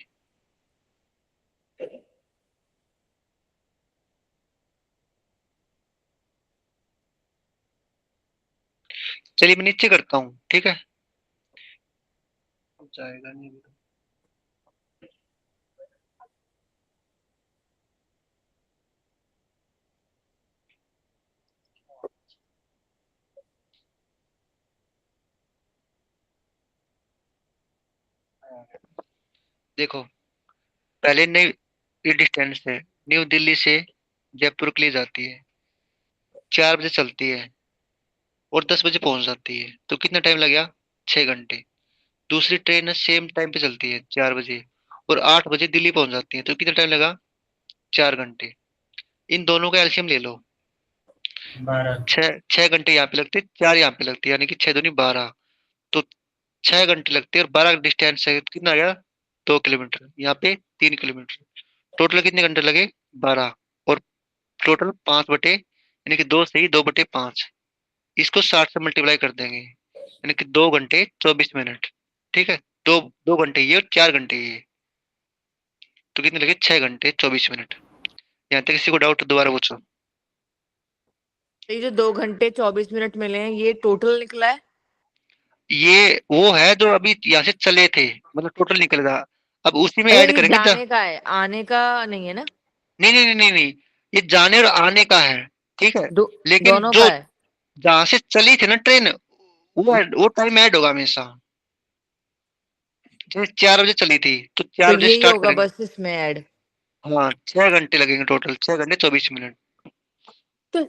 चलिए मैं नीचे करता हूँ, ठीक है? जाएगा नहीं अभी तो। देखो, पहले नई, ये डिस्टेंस है, न्यू दिल्ली से जयपुर के लिए जाती है, 4 बजे चलती है और 10 बजे पहुंच जाती है, तो कितना टाइम लगेगा? 6 घंटे। दूसरी ट्रेन है, सेम टाइम पे चलती है 4 बजे, और 8 बजे दिल्ली पहुंच जाती है, तो कितना टाइम लगा? 4 घंटे। इन दोनों का एलसीएम ले लो। 12 छह घंटे यहाँ पे लगते, 4 यहाँ पे लगते, यानी कि 6 दूनी 12, तो 6 घंटे लगते और 12 डिस्टेंस है, कितना आ गया? 2 किलोमीटर। यहाँ पे 3 किलोमीटर। टोटल कितने घंटे लगे? 12। और टोटल 5 बटे, यानी कि 2 से ही 2/5। इसको 60 से मल्टीप्लाई कर देंगे, यानी कि 2 घंटे 24 मिनट। ठीक है, 2 घंटे ये और 4 घंटे ये, तो कितने लगे? 6 घंटे 24 मिनट। यहाँ तक किसी को डाउट दोबारा पूछो। ये जो 2 घंटे 24 मिनट मिले हैं ये टोटल निकला है? ये वो है जो अभी यहाँ से चले थे, मतलब टोटल निकलेगा। अब उसी में अच्छा, ऐड ये करेंगे जाने का है, आने का नहीं है ना? नहीं नहीं नहीं नहीं नहीं, ये जाने और आने का है। ठीक है, लेकिन दोनों जो का है। जहाँ से चली थी ना ट्रेन, वो टाइम ऐड होगा हमेशा। जैसे 4 बजे चली थी तो तो 4 बजे यही स्टार्ट होगा करेंगे। बस इसमें ऐड। हाँ, 6 घंटे लगेंगे टोटल, 6 घंटे 24 मिनट। तो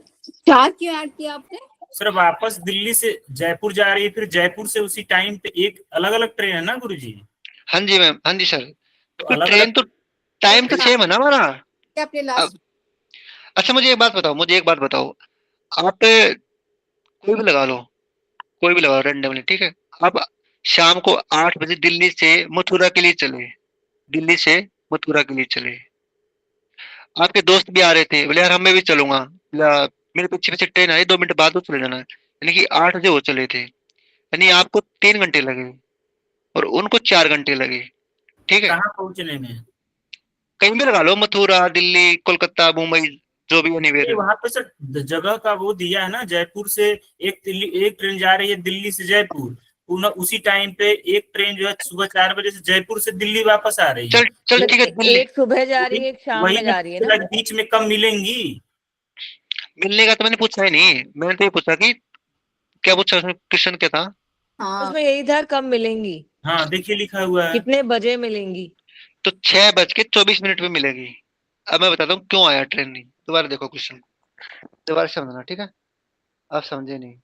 4 क्यों ऐड किया आपने? सर वापस दिल्ली से जयपुर जा रही है, फिर जयपुर से उसी टाइम पे एक अलग अलग ट्रेन है ना गुरुजी? हाँ जी मैम, हाँ जी सर, तो तो अलग ट्रेन अलग तो टाइम तो सेम है ना हमारा। क्या आपने अब लास्ट अच्छा, मुझे एक बात बताओ, आप कोई भी लगा लो, कोई भी लगा रैंडमली, ठीक है। आप शाम को 8 बजे दिल्ली से मथुरा के लिए चले, दिल्ली से मथुरा के लिए चले। आपके दोस्त भी आ रहे थे, बोले यार हम मैं भी चलूंगा, मेरे पीछे पीछे ट्रेन आई, 2 मिनट बाद तो चले जाना है। यानी कि 8 बजे वो चले थे, यानी आपको 3 घंटे लगे और उनको 4 घंटे लगे। ठीक है, कहाँ पहुंचने में? कहीं भी लगा लो, मथुरा, दिल्ली, कोलकाता, मुंबई, जो भी नहीं, एनीवेयर। वहां पे सर जगह का वो दिया है ना, जयपुर से एक ट्रेन जा रही है दिल्ली से जयपुर, उसी टाइम पे एक ट्रेन जो है सुबह 4 बजे से जयपुर से दिल्ली वापस आ रही है। चल ठीक है, दिल्ली एक सुबह जा रही है, एक शाम वही में मैं जा रही है ना? बीच में कब मिलेंगी? मिलने का तो मैंने पूछा ही नहीं, मैंने तो ये पूछा कि क्या पूछा, उसमें क्वेश्चन क्या था? हाँ उसमें यही था कब मिलेंगी, हाँ देखिए लिखा हुआ है। कितने बजे मिलेंगी। तो 6:24 में मिलेगी। अब मैं बताता हूँ क्यों आया ट्रेन नहीं। दोबारा देखो क्वेश्चन, दोबारा समझना, ठीक है? आप समझे नहीं।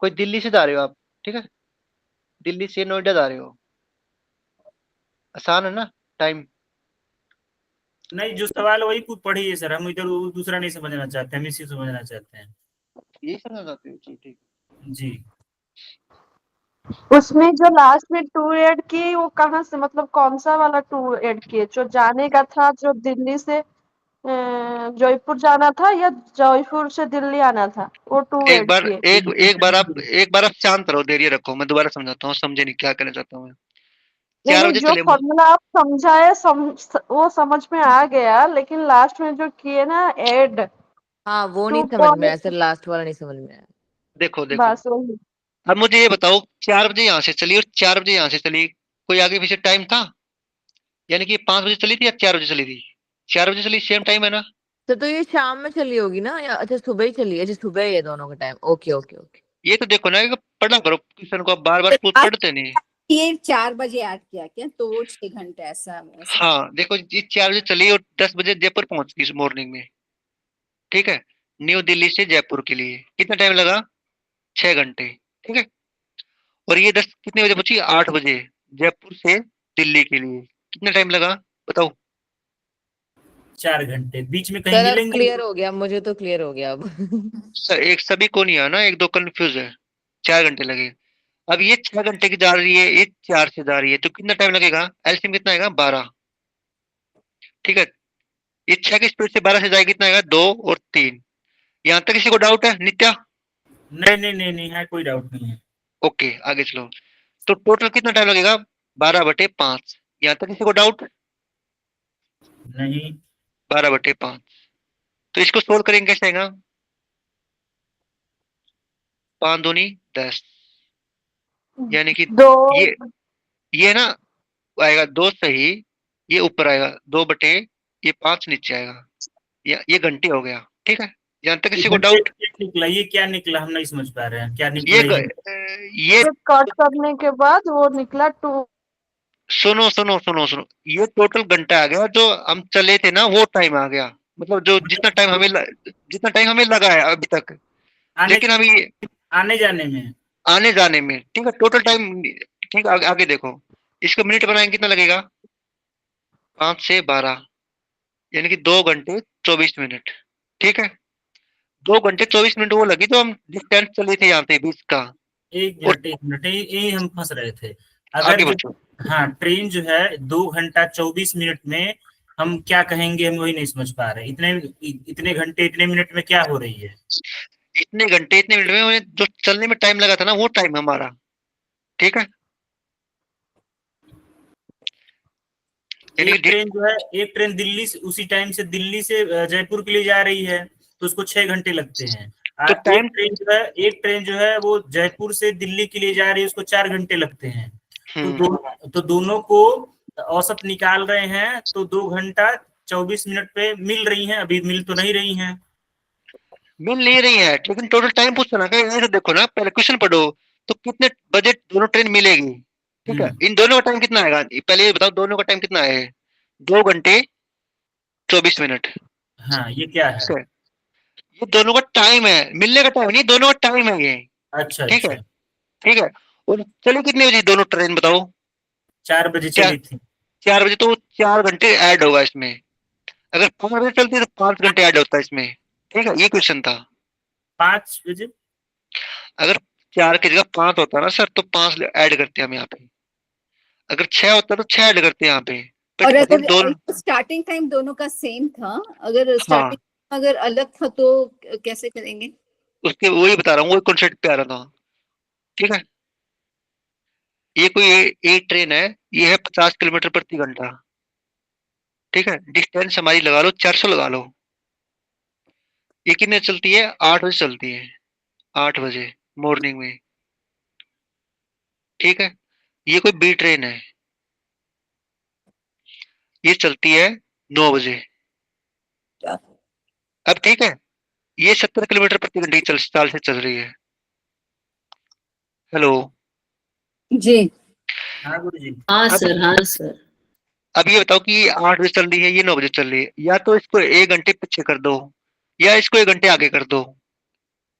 कोई दिल्ली से जा रहे हो आप, ठीक है, दिल्ली से नोएडा जा रहे हो, आसान है ना टाइम? नहीं, जो सवाल वही पढ़िए सर, हम इधर दूसरा नहीं समझना चाहते, हम इसी समझना चाहते हैं। यही समझ आते हो, ठीक। जी उसमें जो लास्ट में 2 ऐड किए वो कहाँ से, मतलब कौन सा वाला 2 ऐड किए? जो जाने का था, जो दिल्ली से जयपुर जाना था, या जयपुर से दिल्ली आना था, वो 2 एक ऐड बार किए? एक बार आप शांत रहो, धैर्य रखो, मैं दोबारा समझाता हूँ, समझे नहीं क्या कहना चाहता हूँ मैं। नहीं 4 नहीं, बजे जो चले, फॉर्मूला आप समझाए वो समझ में आ गया, लेकिन लास्ट में जो किए ना ऐड, हाँ वो नहीं 2 समझ में आया पॉइंट, सर, लास्ट वाला नहीं समझ में आया। देखो बस वही। अब मुझे ये बताओ, 4 बजे यहाँ से चली और 4 बजे यहाँ से चली, कोई आगे पीछे टाइम था? यानी कि 5 बजे चली थी या 4 बजे चली थी? 4 बजे चली, सेम टाइम है ना? तो ये शाम में चली होगी ना, या अच्छा सुबह ही चली है? अच्छा सुबह ही है दोनों का टाइम, ओके ओके ओके। ये तो देखो ना, पढ़ा करो क्वेश्चन को, बार बार पढ़ते नहीं। ये 4 बजे ऐड किया क्या, तो वो 6 घंटे ऐसा हाँ देखो, ये 4 बजे चली और 10 बजे जयपुर पहुंच गई इस मॉर्निंग में। ठीक है, न्यू दिल्ली से जयपुर के लिए कितना टाइम लगा? 6 घंटे। ठीक है, और ये 10 कितने बजे पहुंची? 8 बजे जयपुर से दिल्ली के लिए, कितना टाइम लगा बताओ? 4 घंटे, बीच में कहीं सर मिलेंगे? क्लियर हो गया, मुझे तो क्लियर हो गया अब। एक सभी को नहीं आना, एक दो कंफ्यूज है। 4 घंटे लगे। अब ये 6 घंटे की जा रही है, ये 4 से जा रही है, तो कितना टाइम लगेगा? एलसीएम कितना आएगा? 12। ठीक है, ये 6 की स्पीड से 12 से जाएगी, कितना आएगा? 2 और 3। यहाँ तक किसी को डाउट है नित्या? नहीं नहीं नहीं नहीं है, कोई डाउट नहीं है। ओके, आगे चलो। तो टोटल कितना टाइम लगेगा? 12/5। यहाँ तक किसी को डाउट? नहीं 12/5। तो इसको सोल्व करेंगे कैसे आएगा? 5 दूनी 10, यानी कि 2 ये ना आएगा 2 सही, ये ऊपर आएगा 2 ये 5 नीचे आएगा, ये घंटे हो गया। ठीक है, यहाँ तक किसी को डाउट? क्या निकला, ये क्या निकला, हम नहीं समझ पा रहे हैं क्या ये निकला ये कट करने के बाद वो निकला 2। सुनो सुनो सुनो सुनो, ये टोटल घंटा आ गया, जो हम चले थे ना वो टाइम आ गया, मतलब जो जितना टाइम हमें लगा है अभी तक। आने लेकिन हम ये आने जाने में। आने जाने में, ठीक है। टोटल टाइम, ठीक है, आगे देखो, इसको मिनट बनाएंगे कितना लगेगा, 5 से 12, यानी कि 2 घंटे 24 मिनट, ठीक है। 2 घंटे 24 मिनट वो लगी तो हम डिस्टेंस चले थे यहाँ पे 20 का। एक और मिनट एक मिनट, यही हम फंस रहे थे। आगे अगर जो, बढ़ो। हाँ, ट्रेन जो है 2 घंटा 24 मिनट में, हम क्या कहेंगे, हम वही नहीं समझ पा रहे। इतने इतने घंटे इतने मिनट में क्या हो रही है? इतने घंटे इतने मिनट में हमें जो चलने में टाइम लगा था ना, वो टाइम हमारा, ठीक है। यानी एक कि ट्रेन जो है, एक ट्रेन दिल्ली से उसी टाइम से दिल्ली से जयपुर के लिए जा रही है, तो उसको 6 घंटे लगते हैं। तो टाइम, एक ट्रेन जो है वो जयपुर से दिल्ली के लिए जा रही है, उसको 4 घंटे लगते हैं। तो दोनों को औसत निकाल रहे हैं, तो 2 घंटा 24 मिनट पे मिल रही हैं। अभी मिल तो नहीं रही हैं। मिल नहीं रही है, लेकिन टोटल टाइम पूछना ना, कहीं ऐसे देखो ना, पहले क्वेश्चन पढ़ो तो कितने बजे दोनों ट्रेन मिलेगी, ठीक है। इन दोनों का टाइम कितना आएगा, पहले ये बताओ, दोनों का टाइम कितना है, 2 घंटे 24 मिनट। हाँ, ये क्या है? ये दोनों का टाइम है, मिलने का टाइम नहीं, दोनों का टाइम है ये, अच्छा ठीक है, अच्छा। ठीक है। और चलो कितने बजे दोनों ट्रेन बताओ, 4 बजे क्या चली थी। 4 बजे, तो 4 घंटे ऐड होगा इसमें। अगर 5 बजे चलती है तो 5 घंटे ऐड होता है इसमें, ठीक है। ये क्वेश्चन था। 5 बजे। अगर 4 की जगह 5 होता ना सर, तो 5 ऐड करते हैं हम यहाँ पे। अगर 6 होता तो 6 ऐड करते हैं यहाँ पे। और बट अगर दोनों, स्टार्टिंग टाइम दोनों का सेम था, अगर हाँ, स्टार्टिंग अगर अलग था तो कैसे करेंगे? उसके वही बता रहा हूँ, वही कॉन्सेप्ट पे आ रहा था, ठीक है। ये कोई एक ट्रेन है, ये है 50 किलोमीटर प्रति घंटा, ठीक है। डिस्टेंस हमारी लगा लो 400 लगा लो। ये कितने चलती है, 8 बजे चलती है, 8 बजे मॉर्निंग में, ठीक है। ये कोई बी ट्रेन है, ये चलती है 9 बजे। अब ठीक है, ये 70 किलोमीटर प्रति घंटे की चाल से चल रही है। हेलो, जी। हाँ गुरु जी। हाँ अब सर, हाँ सर। अब ये बताओ कि ये 8 बजे चल रही है, ये 9 बजे चल रही है, या तो इसको 1 घंटे पीछे कर दो, या इसको 1 घंटे आगे कर दो।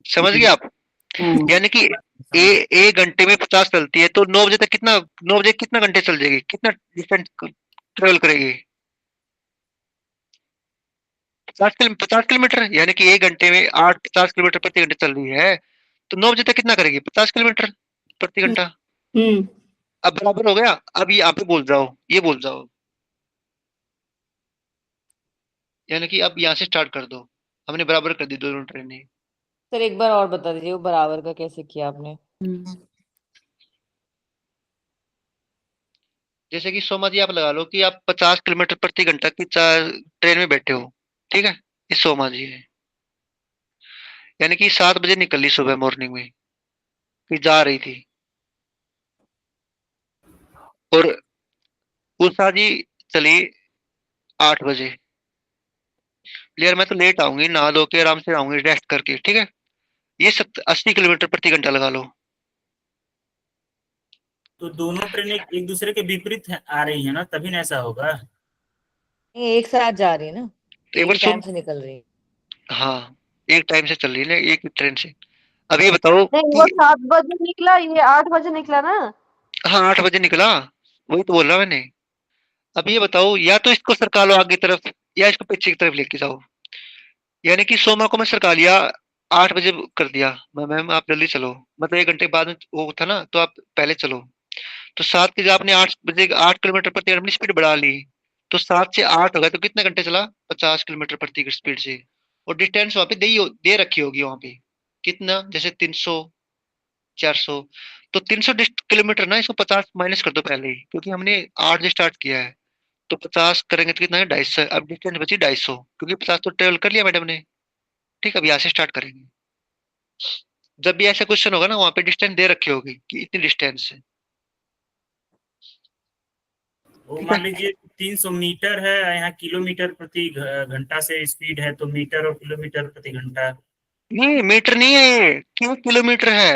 समझ गए आप? हाँ। यानी कि एक घंटे में 50 चलती है, तो 9 बजे तक कितना, 9 बजे कितना घंटे चल जाएगी, कितना डिस्टेंस ट्रेवल करेगी, 50 किलोमीटर। यानी कि 1 घंटे में 50 किलोमीटर प्रति घंटे चल रही है, तो 9 बजे तक कितना करेगी, 50 किलोमीटर प्रति घंटा। हम्म। अब बराबर हो गया। अब ये आप बोल जाओ, ये बोल जाओ, यानी कि अब यहाँ से स्टार्ट कर दो। हमने बराबर कर दी दोनों ट्रेनें। सर एक बार और बता दीजिए, वो बराबर का कैसे किया आपने? जैसे कि सोमा जी आप लगा लो कि आप 50 किलोमीटर प्रति घंटा की ट्रेन में बैठे हो, ठीक है। ये सोमा जी है, यानी कि 7 बजे निकली सुबह मॉर्निंग में, कि जा रही थी। और उषा जी चली 8 बजे। यार मैं तो लेट आऊंगी, नहा धो के आराम से आऊंगी, रेस्ट करके, ठीक है। ये 80 किलोमीटर प्रति घंटा लगा लो। तो दोनों ट्रेन एक दूसरे के विपरीत आ रही है ना, तभी ना ऐसा होगा। नहीं, एक साथ जा रही है ना, तो एक बार एक टाइम सुन, से निकल रही है। हाँ, एक टाइम से चल रही है ना, एक ही ट्रेन से। अब ये बताओ नहीं, वो कि 7 बजे निकला, ये 8 बजे निकला ना। हाँ 8 बजे निकला, वही तो बोल रहा मैंने। अब ये बताओ, या तो इसको सरका लो आगे तरफ, या इसको पीछे की तरफ लेके जाओ। यानी कि सोमा को मैं सरका लिया, 8 बजे कर दिया, मैम आप जल्दी चलो, मतलब 1 घंटे बाद में वो था ना, तो आप पहले चलो। तो 7 की जगह आपने 8 बजे 8 किलोमीटर प्रति घंटे स्पीड बढ़ा ली, तो 7 से 8 हो गया, तो कितने घंटे चला, 50 किलोमीटर प्रति स्पीड से। और डिस्टेंस वहां पे दे रखी होगी वहां पे, कितना, जैसे 300 400। तो 300 किलोमीटर ना, इसको 50 माइनस कर दो पहले ही, क्योंकि हमने 8 से स्टार्ट किया है। तो 50 करेंगे तो कितना है, 250। अब डिस्टेंस बची 250, क्योंकि 50 तो ट्रेवल कर लिया मैडम ने, ठीक है। अब यहाँ से स्टार्ट करेंगे। जब भी ऐसा क्वेश्चन होगा ना, वहां पे डिस्टेंस दे रखी होगी कि इतनी डिस्टेंस है, वो ठीक है। मान लीजिए 300 मीटर है, यहाँ किलोमीटर प्रति घंटा से स्पीड है, तो मीटर और किलोमीटर प्रति घंटा। नहीं मीटर नहीं है ये, क्यों किलोमीटर है,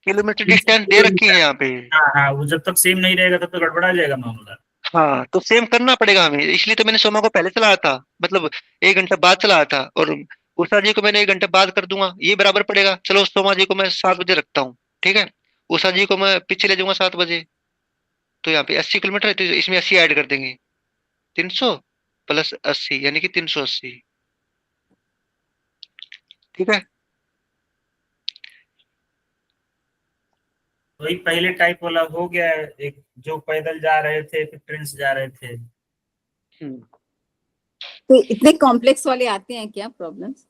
किलोमीटर 300 डिस्टेंस दे रखी है किलोमीटर। यहाँ पे। हाँ हाँ, वो जब तक सेम नहीं रहेगा तब तक गड़बड़ा जाएगा मामला। हाँ, तो सेम करना पड़ेगा हमें, इसलिए तो मैंने सोमा को पहले चलाया था, मतलब 1 घंटा बाद चलाया था, और उषा जी को मैंने 1 घंटे बाद कर दूंगा, ये बराबर पड़ेगा। चलो सोमा जी को मैं 7 बजे रखता हूँ, ठीक है। उषा जी को मैं पीछे ले जाऊंगा 7 बजे। तो यहाँ पे 80 किलोमीटर है, तो इसमें 80 ऐड कर देंगे, 300 प्लस 80 यानी कि 380, ठीक है। वही पहले टाइप वाला हो गया है, एक जो पैदल जा रहे थे फिर ट्रेन से जा रहे थे। तो इतने कॉम्प्लेक्स वाले आते हैं क्या प्रॉब्लम्स?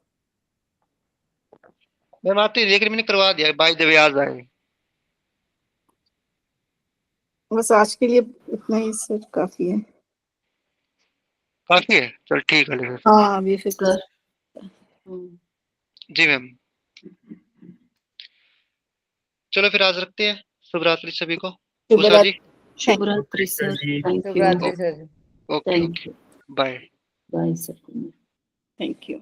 मैम आते हैं, लेकिन मैंने करवा दिया बाय द वे आज आए। बस आज के लिए इतना ही सर, काफी है। काफी है, चल ठीक है फिर। हाँ अभी फिर सर जी मैम, चलो फिर आज रखते हैं। शुभ रात्रि सभी को। उषा जी शुभरात्रि सर, थैंक यू, शुभरात्रि sir. Okay, thank you, bye. Bye sir. Thank you.